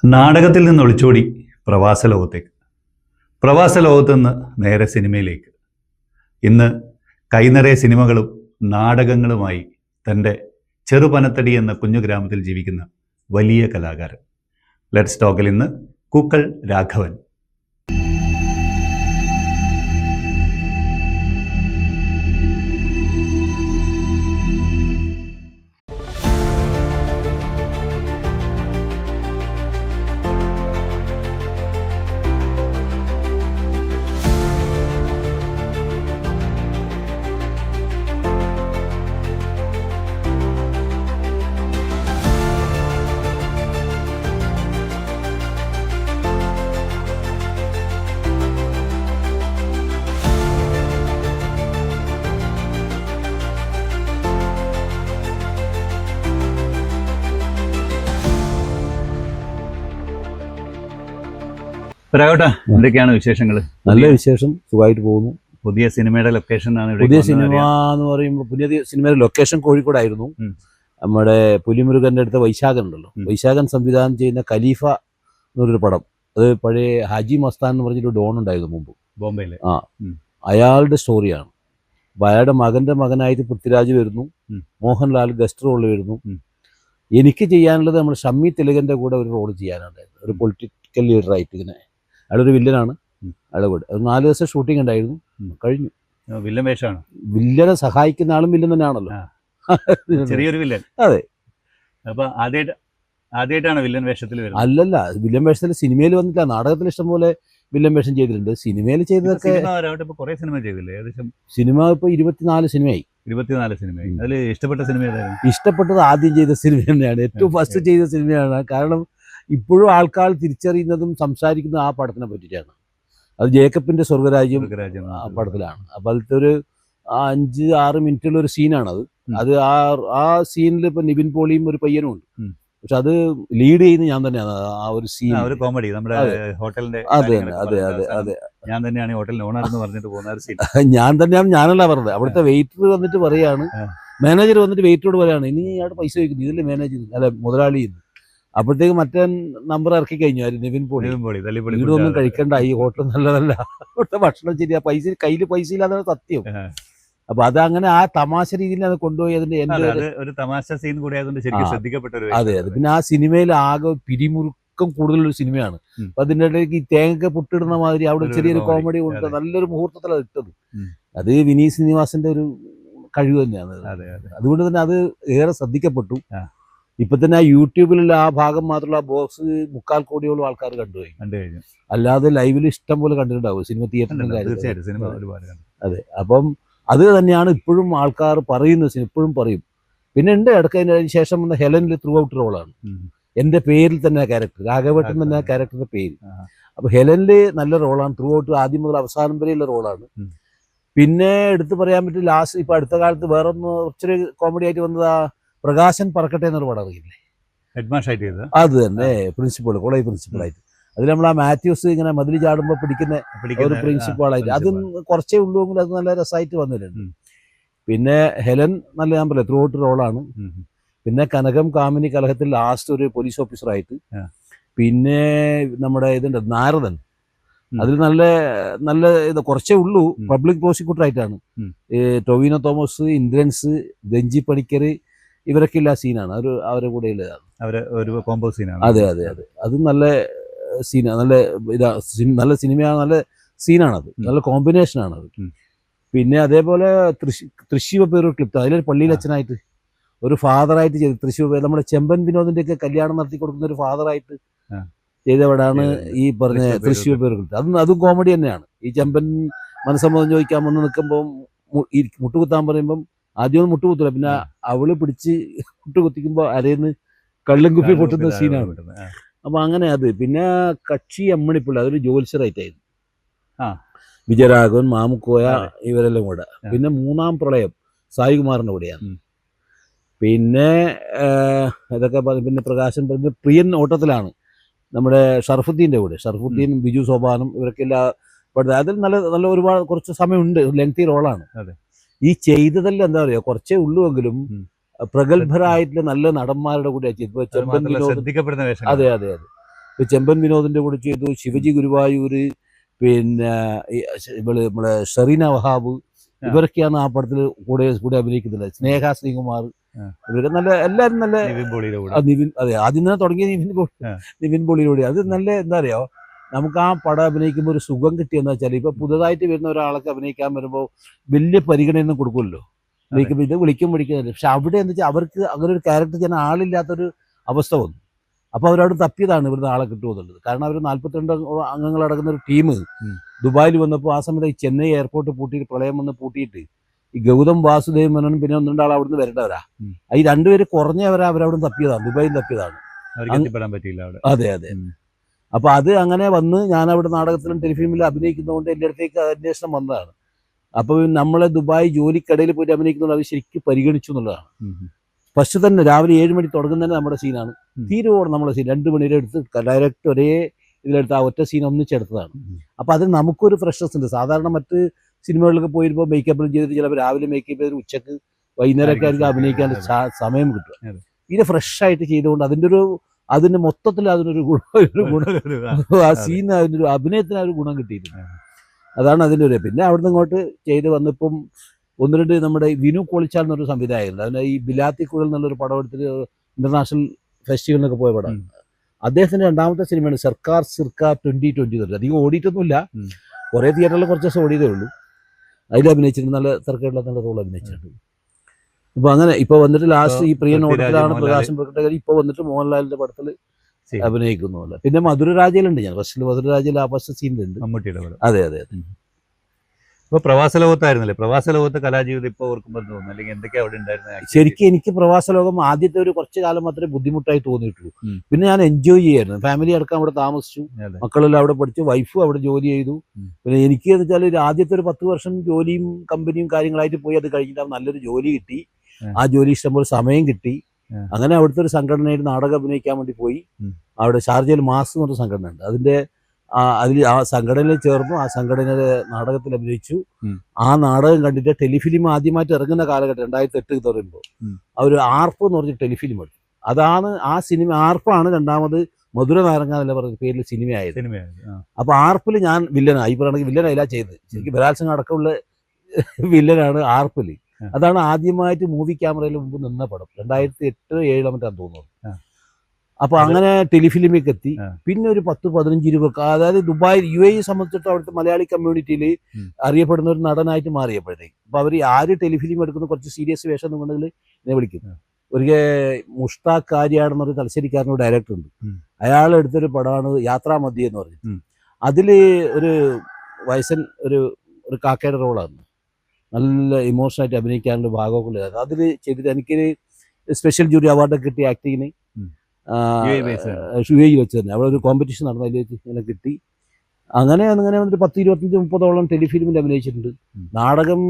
നാടകത്തിൽ നിന്ന് ഒളിച്ചോടി പ്രവാസ ലോകത്തേക്ക്, പ്രവാസ ലോകത്തു നിന്ന് നേരെ സിനിമയിലേക്ക്. ഇന്ന് കൈനിറയെ സിനിമകളും നാടകങ്ങളുമായി തൻ്റെ ചെറുപനത്തടി എന്ന കുഞ്ഞു ഗ്രാമത്തിൽ ജീവിക്കുന്ന വലിയ കലാകാരൻ. ലെറ്റ്സ് ടോക്കിൽ ഇന്ന് കൂക്കൾ രാഘവൻ. രാഘവട്ടാ, എന്തൊക്കെയാണ് വിശേഷങ്ങൾ? നല്ല വിശേഷം, സുഖമായിട്ട് പോകുന്നു. പുതിയ സിനിമയുടെ ലൊക്കേഷൻ ആണ്. പുതിയ സിനിമ എന്ന് പറയുമ്പോൾ പുതിയ സിനിമയുടെ ലൊക്കേഷൻ കോഴിക്കോടായിരുന്നു. നമ്മുടെ പുലിമുരുകന്റെ അടുത്ത വൈശാഖൻ ഉണ്ടല്ലോ, വൈശാഖൻ സംവിധാനം ചെയ്യുന്ന ഖലീഫ എന്നൊരു പടം. അത് പഴയ ഹാജി മസ്താൻ എന്ന് പറഞ്ഞൊരു ഡോൺ ഉണ്ടായിരുന്നു മുമ്പ് ബോംബെയില്. അയാളുടെ സ്റ്റോറിയാണ്. അപ്പോൾ അയാളുടെ മകനായിട്ട് പൃഥ്വിരാജ് വരുന്നു, മോഹൻലാൽ ഗസ്റ്റ് റോളിൽ വരുന്നു. എനിക്ക് ചെയ്യാനുള്ളത് നമ്മുടെ ഷമ്മി തിലകന്റെ കൂടെ ഒരു റോൾ ചെയ്യാനുണ്ടായിരുന്നു, ഒരു പൊളിറ്റിക്കൽ ലീഡറായിട്ട്. ഇങ്ങനെ അയാളൊരു വില്ലനാണ്. അയാളുടെ കൂടെ 4 ദിവസം ഷൂട്ടിംഗ് ഉണ്ടായിരുന്നു, കഴിഞ്ഞു. വില്ലൻ വേഷമാണ്. വില്ലനെ സഹായിക്കുന്ന ആളും വില്ലൻ തന്നെയാണല്ലോ, ചെറിയൊരു വില്ലൻ. അതെ. അപ്പൊ ആദ്യമായിട്ടാണ് വില്ലൻ വേഷത്തിൽ വരുന്നത്? അല്ലല്ല, വില്ലൻ വേഷത്തിൽ സിനിമയിൽ വന്നിട്ടില്ല. നാടകത്തിൽ ഇഷ്ടംപോലെ വില്ലൻ വേഷം ചെയ്തിട്ടുണ്ട്. സിനിമയിൽ ചെയ്തതൊക്കെ കുറെ സിനിമ ചെയ്തില്ലേ? ഏകദേശം സിനിമ ഇപ്പൊ 24 സിനിമയായി. 24 സിനിമയായി. അതിൽ ഇഷ്ടപ്പെട്ട സിനിമ ഏതായിരുന്നു? ഇഷ്ടപ്പെട്ടത് ആദ്യം ചെയ്ത സിനിമ തന്നെയാണ്, ഏറ്റവും ഫസ്റ്റ് ചെയ്ത സിനിമയാണ്. കാരണം ഇപ്പോഴും ആൾക്കാർ തിരിച്ചറിയുന്നതും സംസാരിക്കുന്നതും ആ പടത്തിനെ പറ്റിയിട്ടാണ്. അത് ജേക്കബിന്റെ സ്വർഗരാജ്യം ആ പടത്തിലാണ്. അപ്പം അതിലത്തെ ഒരു 5-6 മിനിറ്റുള്ള ഒരു സീനാണത്. അത് ആ സീനിൽ ഇപ്പൊ നിവിൻ പോളിയും ഒരു പയ്യനും ഉണ്ട്. പക്ഷെ അത് ലീഡ് ചെയ്യുന്നത് ഞാൻ തന്നെയാണ്. ആ ഒരു സീൻ, ഒരു കോമഡി, നമ്മുടെ ഹോട്ടലിന്റെ. അതെ അതെ അതെ അതെ, ഞാൻ തന്നെയാണ് ഹോട്ടലിൽ ഓണർ എന്ന് പറഞ്ഞിട്ട് പോകുന്ന സീൻ. ഞാൻ തന്നെയാണ്, ഞാനല്ല പറഞ്ഞത്. അവിടുത്തെ വെയിറ്റർ വന്നിട്ട് പറയാണ്, മാനേജർ വന്നിട്ട് വെയിറ്ററോട് പറയാണ്, ഇനി ഇയാളുടെ പൈസ വയ്ക്കുന്നു, ഇതില്ലേ മാനേജർ അല്ല മുതലാളി. അപ്പോഴത്തേക്ക് മറ്റേ നമ്പർ ഇറക്കി കഴിഞ്ഞു നിവിൻ പോളി. വീടൊന്നും കഴിക്കണ്ട, ഈ ഹോട്ടൽ നല്ലതല്ല, അവിടുത്തെ ഭക്ഷണം ശരിയാ, കയ്യിൽ പൈസ ഇല്ലാതാണ് സത്യം. അപ്പൊ അതങ്ങനെ ആ തമാശ രീതിയിൽ അത് കൊണ്ടുപോയി. അതിന്റെ ഒരു തമാശ സീൻ കൂടി ആയതുകൊണ്ട് ശരിക്കും ശ്രദ്ധിക്കപ്പെട്ട. അതെ അതെ. പിന്നെ ആ സിനിമയിൽ ആകെ പിരിമുറുക്കം കൂടുതലൊരു സിനിമയാണ്. അപ്പൊ അതിൻ്റെ ഇടയ്ക്ക് ഈ തേങ്ങ പൊട്ടിടുന്ന മാതിരി അവിടെ ചെറിയൊരു കോമഡി കൊണ്ട് നല്ലൊരു മുഹൂർത്തത്തിലാണ് ഇട്ടത്. അത് വിനീത് ശ്രീനിവാസന്റെ ഒരു കഴിവ് തന്നെയാണ്. അതുകൊണ്ട് തന്നെ അത് ഏറെ ശ്രദ്ധിക്കപ്പെട്ടു. ഇപ്പൊ തന്നെ യൂട്യൂബിലുള്ള ആ ഭാഗം മാത്രമുള്ള ആ ബോക്സ് 3/4 കോടിയോളം ആൾക്കാർ കണ്ടു കഴിഞ്ഞു. അല്ലാതെ ലൈവിൽ ഇഷ്ടം പോലെ കണ്ടിട്ടുണ്ടാവും സിനിമ തിയേറ്ററിലും. അതെ. അപ്പം അത് തന്നെയാണ് ഇപ്പോഴും ആൾക്കാർ പറയുന്നത്, ഇപ്പോഴും പറയും. പിന്നെ ഉണ്ട് ഇടയ്ക്ക് അതിന് ശേഷം വന്ന ഹെലനിൽ ത്രൂ ഔട്ട് റോളാണ്. എൻ്റെ പേരിൽ തന്നെ ക്യാരക്ടർ, രാഘവേട്ടൻ തന്നെ ക്യാരക്ടറിന്റെ പേര്. അപ്പൊ ഹെലനില് നല്ല റോളാണ്, ത്രൂ ഔട്ട് ആദ്യം മുതൽ അവസാനം വരെയുള്ള റോളാണ്. പിന്നെ എടുത്തു പറയാൻ പറ്റും, ലാസ്റ്റ് ഇപ്പൊ അടുത്ത കാലത്ത് വേറൊന്ന് കുറച്ചൊരു കോമഡി ആയിട്ട് വന്നത് പ്രകാശൻ പറക്കട്ടെ എന്നൊരു പടം അറിയില്ലേ, അത് തന്നെ പ്രിൻസിപ്പൾ, കോളേജ് പ്രിൻസിപ്പളായിട്ട്. അതിൽ നമ്മൾ ആ മാത്യൂസ് ഇങ്ങനെ മതിൽ ചാടുമ്പോൾ പിടിക്കുന്ന ഒരു പ്രിൻസിപ്പാളായിട്ട്, അത് കുറച്ചേ ഉള്ളൂവെങ്കിലും അത് നല്ല രസമായിട്ട് വന്നിട്ടുണ്ട്. പിന്നെ ഹെലൻ നല്ല, ഞാൻ പറയാം, ത്രൂ ഔട്ട് റോളാണ്. പിന്നെ കനകം കാമിനി കലഹത്തിൽ ലാസ്റ്റ് ഒരു പോലീസ് ഓഫീസറായിട്ട്. പിന്നെ നമ്മുടെ ഇതുണ്ട് നാരദൻ, അതിൽ നല്ല നല്ല ഇത് കുറച്ചേ ഉള്ളൂ, പബ്ലിക് പ്രോസിക്യൂട്ടറായിട്ടാണ്. ടൊവിനോ തോമസ്, ഇന്ദ്രൻസ്, രഞ്ജി പണിക്കർ, ഇവരൊക്കെ ഇല്ല സീനാണ് അവരുടെ കൂടെ ഉള്ളതാണ്. അതെ അതെ അതെ. അത് നല്ല സീനാണ്, നല്ല നല്ല സിനിമയാണ്, നല്ല സീനാണത്, നല്ല കോമ്പിനേഷനാണത്. പിന്നെ അതേപോലെ തൃശ്ശൂർ പേര് ക്ലിപ്പ്, അതിലൊരു പള്ളിയിൽ അച്ഛനായിട്ട് ഒരു ഫാദറായിട്ട് ചെയ്ത്, തൃശ്ശൂർ നമ്മുടെ ചെമ്പൻ വിനോദിന്റെ ഒക്കെ കല്യാണം നടത്തി കൊടുക്കുന്ന ഒരു ഫാദറായിട്ട് ചെയ്തവിടാണ് ഈ പറഞ്ഞ തൃശ്ശൂർ പേര് ക്ലിപ്പ്. അതും കോമഡി തന്നെയാണ്. ഈ ചെമ്പൻ മനസ്സമ്മതം ചോദിക്കാൻ വന്ന് നിൽക്കുമ്പോൾ മുട്ടുകുത്താൻ പറയുമ്പം ആദ്യമൊന്നും മുട്ടുകുത്തില്ല, പിന്നെ അവള് പിടിച്ച് മുട്ടുകുത്തിക്കുമ്പോ അരേന്ന് കള്ളും കുപ്പി പൊട്ടുന്ന സീനാണ്. അപ്പൊ അങ്ങനെ അത്. പിന്നെ കക്ഷി അമ്മണിപ്പിള്ള, അതൊരു ജ്യോത്സ്യറായിട്ടായിരുന്നു. വിജയരാഘവൻ, മാമുക്കോയ, ഇവരെല്ലാം കൂടെ. പിന്നെ 3-ാം പ്രളയം സായികുമാറിന്റെ കൂടെയാണ്. പിന്നെ ഇതൊക്കെ പിന്നെ പ്രകാശൻ പറഞ്ഞ പ്രിയൻ ഓട്ടത്തിലാണ് നമ്മുടെ ഷർഫുദ്ദീന്റെ കൂടെ, ഷർഫുദ്ദീൻ, ബിജു സോപാനം, ഇവരൊക്കെ എല്ലാം അതിൽ നല്ല നല്ല ഒരുപാട് കുറച്ച് സമയമുണ്ട്, ലെങ്തി റോളാണ്. ഈ ചെയ്തതെല്ലാം എന്താ പറയുക, കുറച്ചേ ഉള്ളുവെങ്കിലും പ്രഗത്ഭരായിട്ടുള്ള നല്ല നടന്മാരുടെ കൂടെ. അതെ അതെ അതെ. ഇപ്പൊ ചെമ്പൻ വിനോദിന്റെ കൂടെ ചെയ്തു, ശിവജി ഗുരുവായൂര്, പിന്നെ നമ്മളെ ഷെറീന വഹാബ്, ഇവരൊക്കെയാണ് ആ പടത്തിൽ കൂടെ അഭിനയിക്കുന്നത്. സ്നേഹ ശ്രീകുമാർ, ഇവര് നല്ല എല്ലാവരും നല്ല നിവിൻ, അതെ ആദ്യം തന്നെ തുടങ്ങിയ നിവിൻ പോളിയിലൂടെ. അത് നല്ല എന്താ അറിയോ, നമുക്ക് ആ പടം അഭിനയിക്കുമ്പോൾ ഒരു സുഖം കിട്ടിയെന്ന് വെച്ചാൽ ഇപ്പൊ പുതുതായിട്ട് വരുന്ന ഒരാളൊക്കെ അഭിനയിക്കാൻ വരുമ്പോൾ വലിയ പരിഗണന കൊടുക്കുമല്ലോ, ഇത് വിളിക്കും പിടിക്കുന്നില്ല. പക്ഷെ അവിടെ എന്താ വെച്ചാൽ അവർക്ക് അങ്ങനെ ഒരു ക്യാരക്ടർ ചെയ്യാൻ ആളില്ലാത്തൊരു അവസ്ഥ വന്നു. അപ്പോൾ അവരവിടെ തപ്പിയതാണ് ഇവിടുന്ന് ആളെ കിട്ടുമെന്നുള്ളത്. കാരണം അവർ 42 അംഗങ്ങളടങ്ങുന്ന ഒരു ടീം ദുബായിൽ വന്നപ്പോൾ ആ സമയത്ത് ഈ ചെന്നൈ എയർപോർട്ട് പൂട്ടിയിട്ട്, പ്രളയം വന്ന് പൂട്ടിയിട്ട് ഈ ഗൗതം വാസുദേവ് മേനോനും പിന്നെ 1-2 ആൾ അവിടുന്ന് വരേണ്ടവരാ. ഈ രണ്ടുപേര് കുറഞ്ഞവരാ അവരവിടെ തപ്പിയതാണ്, ദുബായിൽ തപ്പിയതാണ്. അതെ അതെ. അപ്പൊ അത് അങ്ങനെ വന്ന് ഞാൻ അവിടെ നാടകത്തിലും ടെലിഫിലിമിലും അഭിനയിക്കുന്നതുകൊണ്ട് എൻ്റെ അടുത്തേക്ക് അന്വേഷണം വന്നതാണ്. അപ്പോൾ നമ്മളെ ദുബായ് ജോലിക്കിടയിൽ പോയിട്ട് അഭിനയിക്കുന്നതുകൊണ്ട് അവർ ശരിക്കും പരിഗണിച്ചു എന്നുള്ളതാണ്. ഫസ്റ്റ് തന്നെ രാവിലെ 7 മണി തുടങ്ങുന്നതന്നെ നമ്മുടെ സീനാണ്, തീരുവോളം നമ്മളെ സീൻ 2 മണിയുടെ എടുത്ത് ഡയറക്റ്റ് ഒരേ ഇതിലെടുത്ത് ആ ഒറ്റ സീൻ ഒന്നിച്ചെടുത്തതാണ്. അപ്പോൾ അതിന് നമുക്കൊരു ഫ്രഷ്നസ് ഉണ്ട്. സാധാരണ മറ്റ് സിനിമകളിലൊക്കെ പോയിരുമ്പോൾ മേക്കപ്പ് ചെയ്തിട്ട് ചിലപ്പോൾ രാവിലെ മേക്കപ്പ് ചെയ്ത് ഉച്ചക്ക് വൈകുന്നേരമൊക്കെ ആയിരിക്കും അഭിനയിക്കാൻ സമയം കിട്ടുക. ഇത് ഫ്രഷായിട്ട് ചെയ്തുകൊണ്ട് അതിൻ്റെ മൊത്തത്തിൽ അതിനൊരു ഗുണം, ആ സീൻ അതിനൊരു അഭിനയത്തിന് ഒരു ഗുണം കിട്ടിയിട്ടുണ്ട്. അതാണ് അതിൻ്റെ ഒരു. പിന്നെ അവിടുന്ന് ഇങ്ങോട്ട് ചെയ്ത് വന്നിപ്പം 1-2 നമ്മുടെ വിനു കോളിച്ചാൽ എന്നൊരു സംവിധായകരുണ്ട്. അതിന് ഈ ബിലാത്തി കുഴൽ എന്നുള്ളൊരു പടം എടുത്തിട്ട് ഇന്റർനാഷണൽ ഫെസ്റ്റിവലിനൊക്കെ പോയ പടമാണ്. അദ്ദേഹത്തിന്റെ രണ്ടാമത്തെ സിനിമയാണ് സർക്കാർ സിർക്ക 2020. അധികം ഓടിയിട്ടൊന്നുമില്ല, കുറേ തിയേറ്ററിൽ കുറച്ച് ദിവസം ഓടിയതേ ഉള്ളൂ. അതിൽ അഭിനയിച്ചിട്ടുണ്ട്, നല്ല തിരക്കേടില്ലാത്ത നല്ല റോൾ അഭിനയിച്ചിട്ടുണ്ട്. ഇപ്പൊ അങ്ങനെ ഇപ്പൊ വന്നിട്ട് ലാസ്റ്റ് ഈ പ്രിയ നോട്ടത്തിലാണ് പ്രകാശം പ്രകടകരി. ഇപ്പൊ വന്നിട്ട് മോഹൻലാലിന്റെ പടത്തിൽ അഭിനയിക്കുന്നുമല്ല. പിന്നെ മധുരരാജയിലുണ്ട് ഞാൻ, ഫസ്റ്റിൽ മധുരരാജയിൽ ആ ഫസ്റ്റ് സീനിലുണ്ട്. അതെ അതെ അതെ. ഇപ്പൊ പ്രവാസ ലോകത്തായിരുന്നല്ലേ, പ്രവാസ ലോകത്ത് കലാജീവിതം ഇപ്പൊ ഓർക്കുമ്പോൾ തോന്നുന്നു, അല്ലെങ്കിൽ എന്തൊക്കെയാ അവിടെ ഉണ്ടായിരുന്നത്? ശരിക്കും എനിക്ക് പ്രവാസ ലോകം ആദ്യത്തെ ഒരു കുറച്ച് കാലം മാത്രമേ ബുദ്ധിമുട്ടായി തോന്നിയിട്ടുള്ളൂ. പിന്നെ ഞാൻ എൻജോയ് ചെയ്യായിരുന്നു. ഫാമിലി അടക്കം അവിടെ താമസിച്ചു, മക്കളെല്ലാം അവിടെ പഠിച്ചു, വൈഫും അവിടെ ജോലി ചെയ്തു. പിന്നെ എനിക്ക് എന്ന് വെച്ചാൽ ആദ്യത്തെ ഒരു 10 വർഷം ജോലിയും കമ്പനിയും കാര്യങ്ങളായിട്ട് പോയി. അത് കഴിഞ്ഞിട്ട് നല്ലൊരു ജോലി കിട്ടി, ആ ജോലി ഇഷ്ടംപോലെ സമയം കിട്ടി. അങ്ങനെ അവിടുത്തെ ഒരു സംഘടനയിൽ നാടകം അഭിനയിക്കാൻ വേണ്ടി പോയി. അവിടെ ഷാർജയിൽ മാസ് എന്ന് പറഞ്ഞ സംഘടന ഉണ്ട്, അതിൽ ആ സംഘടനയിൽ ചേർന്നു. ആ സംഘടനയിലെ നാടകത്തിൽ അഭിനയിച്ചു. ആ നാടകം കണ്ടിട്ട് ടെലിഫിലിം ആദ്യമായിട്ട് ഇറങ്ങുന്ന കാലഘട്ടം 2008 പറയുമ്പോൾ അവർ ആർപ്പ് എന്ന് പറഞ്ഞ ടെലിഫിലിം എടുത്തു. അതാണ് ആ സിനിമ. ആർപ്പാണ് രണ്ടാമത് മധുര നാരങ്ങ എന്നുള്ള പറഞ്ഞ പേരിൽ സിനിമയായത്. അപ്പൊ ആർപ്പിൽ ഞാൻ വില്ലനായി. ഈ പറയുകയാണെങ്കിൽ വില്ലനല്ല ചെയ്തത്, ശരിക്കും ബലാത്സംഗം അടക്കമുള്ള വില്ലനാണ് ആർപ്പിൽ. അതാണ് ആദ്യമായിട്ട് മൂവി ക്യാമറയിൽ മുമ്പ് നിന്ന പടം. 2008-2007 തോന്നുന്നു. അപ്പൊ അങ്ങനെ ടെലിഫിലിമിലേക്ക് എത്തി. പിന്നെ ഒരു 10-15-20, അതായത് ദുബായ് UAE സംബന്ധിച്ചിട്ട് അവിടുത്തെ മലയാളി കമ്മ്യൂണിറ്റിയിൽ അറിയപ്പെടുന്ന ഒരു നടനായിട്ട് മാറിയപ്പോഴത്തേക്ക് അപ്പൊ അവർ ആര് ടെലിഫിലിം എടുക്കുന്ന കുറച്ച് സീരിയസ് വേഷം എന്നുണ്ടെങ്കിൽ എന്നെ വിളിക്കും. ഒരിക്കൽ മുഷ്താഖ് കാര്യാടെന്നൊരു തലശ്ശേരിക്കാരനൊരു ഡയറക്ടർ ഉണ്ട്, അയാൾ എടുത്തൊരു പടമാണ് യാത്രാമധ്യ എന്ന് പറഞ്ഞിട്ട്. അതില് ഒരു വയസ്സൻ ഒരു കാക്കയുടെ റോളാണ്, നല്ല ഇമോഷണലായിട്ട് അഭിനയിക്കാനുള്ള ഭാഗമൊക്കെ ഉള്ളത്. അതിൽ ചെയ്തിട്ട് എനിക്കൊരു സ്പെഷ്യൽ ജൂറി അവാർഡൊക്കെ കിട്ടിയ ആക്ടിങ്ങിന് UAE വെച്ച് തന്നെ അവിടെ ഒരു കോമ്പറ്റീഷൻ നടന്നു, അതിൽ വെച്ച് ഇങ്ങനെ കിട്ടി. അങ്ങനെ വന്നിട്ട് 10-25-30ഓളം ടെലിഫിലിമിൽ അഭിനയിച്ചിട്ടുണ്ട്. നാടകം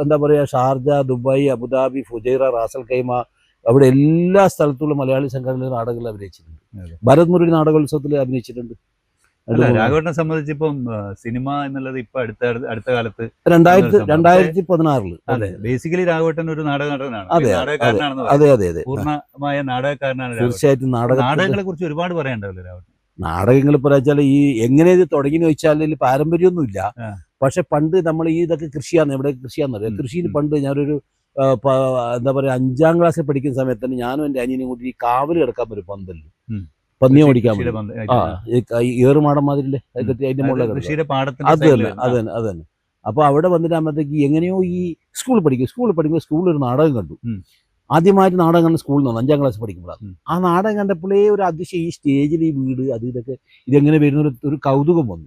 എന്താ പറയുക, Sharjah, Dubai, Abu Dhabi, Fujairah, Ras al Khaimah, അവിടെ എല്ലാ സ്ഥലത്തുള്ള മലയാളി സംഘടനയിൽ നാടകങ്ങളിൽ അഭിനയിച്ചിട്ടുണ്ട്. ഭരത് മുരളി നാടകോത്സവത്തിൽ അഭിനയിച്ചിട്ടുണ്ട്. രാഘവേട്ടനെ സംബന്ധിച്ച് ഇപ്പം സിനിമ എന്നുള്ളത് ഇപ്പൊ അടുത്ത കാലത്ത് 2016 അതെ, ബേസിക്കലി രാഘവേട്ടൻ ഒരു നാടക നടനാണ്, അതെ അതെ അതെ, പൂർണ്ണമായ നാടകക്കാരനാണ്. തീർച്ചയായിട്ടും നാടകങ്ങളെ കുറിച്ച് ഒരുപാട് പറയാനുണ്ടാവില്ല രാഘവേട്ടൻ. നാടകങ്ങൾ പറയാച്ചാൽ ഈ എങ്ങനെ ഇത് തുടങ്ങിയെന്ന് വെച്ചാൽ പാരമ്പര്യമൊന്നുമില്ല. പക്ഷെ പണ്ട് നമ്മൾ ഈ ഇതൊക്കെ കൃഷിയാണ്, ഇവിടെ കൃഷിയാണെന്നറിയാം. കൃഷിയിൽ പണ്ട് ഞാനൊരു എന്താ പറയാ 5ാം ക്ലാസ്സിൽ പഠിക്കുന്ന സമയത്ത് തന്നെ ഞാനും എൻ്റെ അനിയനും കൂടി ഈ കാവൽ കിടക്കാൻ പറ്റും, പന്തലിൽ പന്നിയെ ഓടിക്കാൻ പറ്റും, ഏറുമാടം മാതിരില്ലേ അതിന്റെ മുകളിൽ. അത് തന്നെ. അപ്പൊ അവിടെ വന്നിട്ട് ആകുമ്പോഴത്തേക്ക് എങ്ങനെയോ ഈ സ്കൂളിൽ പഠിക്കുമ്പോൾ സ്കൂളിൽ ഒരു നാടകം കണ്ടു. ആദ്യമായിട്ട് നാടകം കണ്ട സ്കൂളിൽ നിന്നാണ്, 5ാം ക്ലാസ് പഠിക്കുമ്പോഴാണ്. ആ നാടകം കണ്ടപ്പോഴേ ഒരു അതിശയം, ഈ സ്റ്റേജിൽ ഈ വീട് അത് ഇതൊക്കെ ഇതെങ്ങനെ വരുന്ന ഒരു കൗതുകം വന്നു.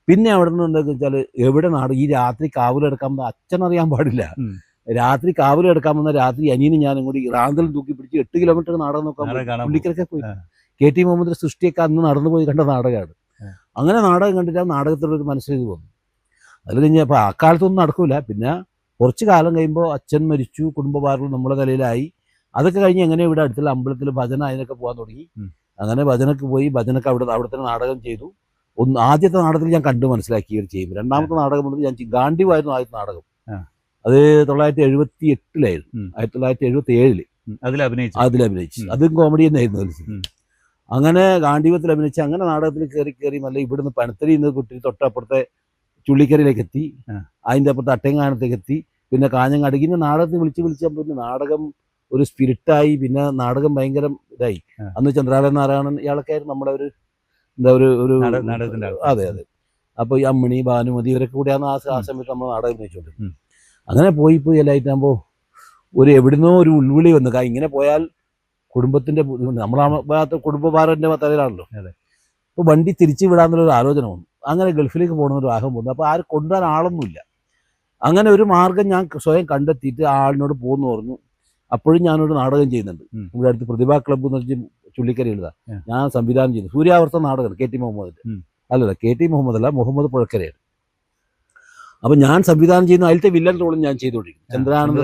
പിന്നെ അവിടെ നിന്ന് എന്താ വെച്ചാൽ എവിടെ നാടകം, ഈ രാത്രി കാവലെടുക്കാൻ അച്ഛനറിയാൻ പാടില്ല. രാത്രി കാവലെടുക്കാമെന്ന രാത്രി അനിയനും ഞാനും കൂടി റാന്തൽ തൂക്കി പിടിച്ച് 8 കിലോമീറ്റർ നാടകം നോക്കാൻ പുള്ളിക്കരൊക്കെ പോയി. KT മുഹമ്മദിന്റെ സൃഷ്ടിയൊക്കെ അന്ന് നടന്നു പോയി കണ്ട നാടകമാണ്. അങ്ങനെ നാടകം കണ്ടിട്ട് ആ നാടകത്തിലൊരു മനസ്സിലേക്ക് വന്നു. അതിൽ കഴിഞ്ഞാൽ അപ്പോൾ ആ കാലത്തൊന്നും നടക്കൂല. പിന്നെ കുറച്ച് കാലം കഴിയുമ്പോൾ അച്ഛൻ മരിച്ചു, കുടുംബഭാരം നമ്മുടെ തലയിലായി. അതൊക്കെ കഴിഞ്ഞ് എങ്ങനെ ഇവിടെ അടുത്തുള്ള അമ്പലത്തിൽ ഭജന അതിനൊക്കെ പോകാൻ തുടങ്ങി. അങ്ങനെ ഭജനക്ക് പോയി, ഭജനക്ക് അവിടെ തന്നെ നാടകം ചെയ്തു. ആദ്യത്തെ നാടകത്തിൽ ഞാൻ കണ്ടു മനസ്സിലാക്കി ഒരു ചെയ്യും. രണ്ടാമത്തെ നാടകം മുതൽ ഞാൻ ഗാന്ധിവായിരുന്നു ആദ്യത്തെ നാടകം. അത് 1978 1977 അതിൽ അഭിനയിച്ചു. അതും കോമഡി തന്നെയായിരുന്നു. അങ്ങനെ ഗാന്ധിപത്തിൽ അഭിനയിച്ച് അങ്ങനെ നാടകത്തിൽ കയറി നല്ല ഇവിടുന്ന് പനത്തരിയിൽ നിന്ന് കുട്ടി തൊട്ടപ്പുറത്തെ ചുള്ളിക്കരയിലേക്ക് എത്തി, അതിൻ്റെ അപ്പുറത്ത് അട്ടയങ്ങാനത്തേക്ക് എത്തി, പിന്നെ കാഞ്ഞങ്ങാട്. ഇങ്ങനെ നാടകത്തിൽ വിളിച്ച് പിന്നെ നാടകം ഒരു സ്പിരിറ്റായി. പിന്നെ നാടകം ഭയങ്കര ഇതായി. അന്ന് ചന്ദ്രാലയ നാരായണൻ ഇയാളൊക്കെ ആയിരുന്നു നമ്മുടെ ഒരു എന്താ ഒരു അതെ. അപ്പോൾ ഈ അമ്മിണി, ഭാനുമതി ഇവരൊക്കെ കൂടിയാണ് ആ സമയത്ത് നമ്മൾ നാടകം അഭിനയിച്ചുകൊണ്ടിരുന്നത്. അങ്ങനെ പോയി എല്ലായിട്ടാകുമ്പോൾ എവിടുന്നോ ഒരു ഉൾവിളി വന്നു. ഇങ്ങനെ പോയാൽ കുടുംബത്തിൻ്റെ നമ്മളെ ഭാഗത്ത് കുടുംബഭാരൻ്റെ തലയിലാണല്ലോ. അപ്പോൾ വണ്ടി തിരിച്ചു വിടാന്നുള്ളൊരു ആലോചന വന്നു. അങ്ങനെ ഗൾഫിലേക്ക് പോകണമെന്നൊരു ആഗ്രഹം വന്നു. അപ്പോൾ ആരും കൊണ്ടുവരാൻ ആളൊന്നുമില്ല. അങ്ങനെ ഒരു മാർഗം ഞാൻ സ്വയം കണ്ടെത്തിയിട്ട് ആ ആളിനോട് പോകുന്നു പറഞ്ഞു. അപ്പോഴും ഞാനൊരു നാടകം ചെയ്യുന്നുണ്ട് ഇവിടെ അടുത്ത് പ്രതിഭാ ക്ലബ്ബ് എന്ന് വെച്ചാൽ ചുള്ളിക്കര എഴുതാ. ഞാൻ സംവിധാനം ചെയ്യുന്നു സൂര്യാവർത്തന നാടകം KT മുഹമ്മദിന്റെ. അല്ലല്ല, KT മുഹമ്മദല്ല, മുഹമ്മദ് പുഴക്കരയാണ്. അപ്പൊ ഞാൻ സംവിധാനം ചെയ്യുന്ന അതിലത്തെ വില്ലൻ റോളും ഞാൻ ചെയ്തുകൊണ്ടിരിക്കുന്നു. ചന്ദ്രാനന്ദ.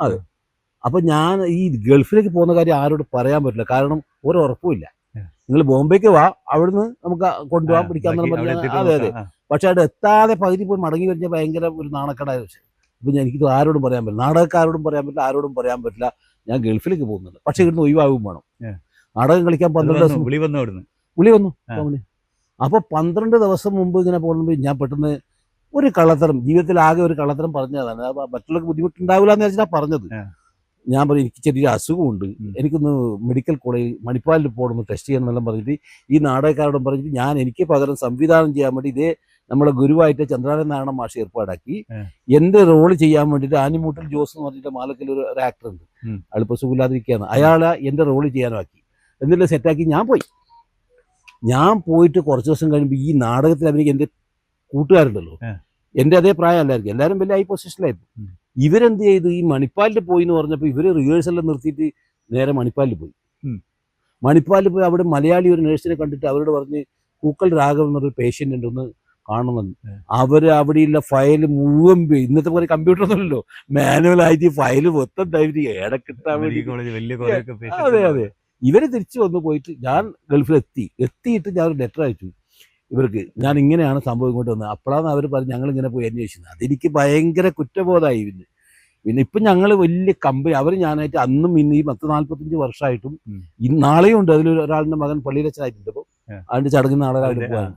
അതെ. അപ്പൊ ഞാൻ ഈ ഗൾഫിലേക്ക് പോകുന്ന കാര്യം ആരോട് പറയാൻ പറ്റില്ല. കാരണം ഒരു ഉറപ്പുമില്ല. നിങ്ങൾ ബോംബെക്ക് വാ, അവിടുന്ന് നമുക്ക് കൊണ്ടുപോകാൻ പിടിക്കാന്ന് പറഞ്ഞാൽ അതെ. പക്ഷെ അവിടെ എത്താതെ പകുതി പോയി മടങ്ങി കഴിഞ്ഞാൽ ഭയങ്കര ഒരു നാണക്കേടായ വിഷയം. അപ്പൊ എനിക്കിത് ആരോടും പറയാൻ പറ്റില്ല, നാടകക്കാരോടും പറയാൻ പറ്റില്ല, ആരോടും പറയാൻ പറ്റില്ല. ഞാൻ ഗൾഫിലേക്ക് പോകുന്നുണ്ട്. പക്ഷെ ഇവിടുന്ന് ഒഴിവാകും വേണം. നാടകം കളിക്കാൻ 12 ദിവസം വിളി വന്നു. അപ്പൊ 12 ദിവസം മുമ്പ് ഇങ്ങനെ പോകുമ്പോൾ ഞാൻ പെട്ടെന്ന് ഒരു കള്ളത്തരം, ജീവിതത്തിൽ ആകെ ഒരു കള്ളത്തരം പറഞ്ഞതാണ്. മറ്റുള്ളവർക്ക് ബുദ്ധിമുട്ടുണ്ടാവില്ല എന്ന് വെച്ചാൽ പറഞ്ഞത്. ഞാൻ പറയും എനിക്ക് ചെറിയ അസുഖമുണ്ട്, എനിക്കൊന്ന് മെഡിക്കൽ കോളേജ് മണിപ്പാലിൽ പോകണമെന്ന് ടെസ്റ്റ് ചെയ്യണമെന്നെല്ലാം പറഞ്ഞിട്ട് ഈ നാടകക്കാരോടും പറഞ്ഞിട്ട് ഞാൻ എനിക്ക് പകരം സംവിധാനം ചെയ്യാൻ വേണ്ടി ഇതേ നമ്മളെ ഗുരുവായിട്ട് ചന്ദ്രാലയ നാരായണ മാഷ് ഏർപ്പാടാക്കി എൻ്റെ റോള് ചെയ്യാൻ വേണ്ടിയിട്ട് ആനിമൂട്ടിൽ ജോസ് എന്ന് പറഞ്ഞിട്ട് മാലക്കൽ ഒരു ആക്ടർ ഉണ്ട്, അയാളിപ്പോൾ സുഖമില്ലാതിരിക്കുകയാണ്, അയാളെ എൻ്റെ റോള് ചെയ്യാനാക്കി. എന്നിട്ട് സെറ്റാക്കി ഞാൻ പോയിട്ട് കുറച്ച് ദിവസം കഴിയുമ്പോൾ ഈ നാടകത്തിൽ അഭിനയിക്കാൻ എൻ്റെ കൂട്ടുകാരുണ്ടല്ലോ, എൻ്റെ അതേ പ്രായമല്ലായിരിക്കും, എല്ലാവരും വലിയ ഹൈ പൊസിഷനിലായിരുന്നു. ഇവരെന്ത് ചെയ്തു, ഈ മണിപ്പാലിൽ പോയി എന്ന് പറഞ്ഞപ്പോൾ ഇവർ റിഹേഴ്സലെല്ലാം നിർത്തിയിട്ട് നേരെ മണിപ്പാലിൽ പോയി. മണിപ്പാലിൽ പോയി അവിടെ മലയാളി ഒരു നേഴ്സിനെ കണ്ടിട്ട് അവരോട് പറഞ്ഞ് പൂക്കൽ രാഘവൻ എന്നൊരു പേഷ്യൻ്റ് ഉണ്ടെന്ന് കാണുന്നുണ്ട്. അവർ അവിടെയുള്ള ഫയൽ മുഴുവൻ ഇന്നത്തെ പോലെ കമ്പ്യൂട്ടർ ഒന്നുമല്ലോ, മാനുവലായിട്ട് ഈ ഫയൽ മൊത്തം തൈര് ഏടക്കിട്ടാൻ വേണ്ടി. അതെ. ഇവര് തിരിച്ചു വന്ന് പോയിട്ട് ഞാൻ ഗൾഫിൽ എത്തിയിട്ട് ഞാൻ ഒരു ലെറ്റർ അയച്ചു ഇവർക്ക്, ഞാൻ ഇങ്ങനെയാണ് സംഭവം ഇങ്ങോട്ട് വന്നത്. അപ്പോഴാണ് അവർ പറഞ്ഞ് ഞങ്ങളിങ്ങനെ പോയി അന്വേഷിക്കുന്നത്. അതെനിക്ക് ഭയങ്കര കുറ്റബോധമായി. പിന്നെ ഇപ്പം ഞങ്ങൾ വലിയ കമ്പനി, അവർ ഞാനായിട്ട് അന്നും ഇന്ന് ഈ 40-45 വർഷമായിട്ടും നാളെയും ഉണ്ട്. അതിലൊരാളുടെ മകൻ പള്ളിയിലച്ഛനായിട്ടുണ്ട്. അപ്പോൾ അതിൻ്റെ ചടങ്ങിന് നാളെ രാവിലെ പോകാൻ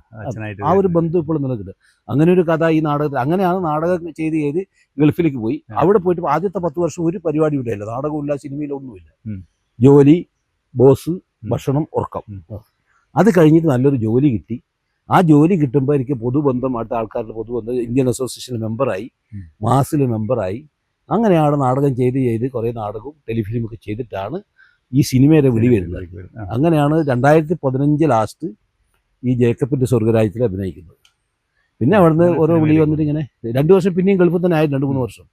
ആ ഒരു ബന്ധം ഇപ്പോഴും നിലനിൽക്കുന്നുണ്ട്. അങ്ങനെ ഒരു കഥ ഈ നാടകത്തിൽ. അങ്ങനെയാണ് നാടകം ചെയ്ത് ഗൾഫിലേക്ക് പോയി. അവിടെ പോയിട്ട് ആദ്യത്തെ 10 വർഷം ഒരു പരിപാടി ഇല്ലായില്ല, നാടകമില്ല, സിനിമയിലൊന്നുമില്ല. ജോലി, ബോസ്, ഭക്ഷണം, ഉറക്കം. അത് കഴിഞ്ഞിട്ട് നല്ലൊരു ജോലി കിട്ടി. ആ ജോലി കിട്ടുമ്പോൾ എനിക്ക് പൊതുബന്ധം, അടുത്ത ആൾക്കാരുടെ പൊതുബന്ധം, ഇന്ത്യൻ അസോസിയേഷൻ മെമ്പറായി, മാസിൽ മെമ്പറായി. അങ്ങനെയാണ് നാടകം ചെയ്ത് കുറേ നാടകവും ടെലിഫിലിമൊക്കെ ചെയ്തിട്ടാണ് ഈ സിനിമയുടെ വിളി വരുന്നത്. അങ്ങനെയാണ് 2015 ലാസ്റ്റ് ഈ ജേക്കബിൻ്റെ സ്വർഗരാജ്യത്തിൽ അഭിനയിക്കുന്നത്. പിന്നെ അവിടുന്ന് ഓരോ വിളി വന്നിട്ട് ഇങ്ങനെ 2 വർഷം പിന്നെയും ഗൾഫിൽ തന്നെ ആയിരുന്നു, 2-3 വർഷം.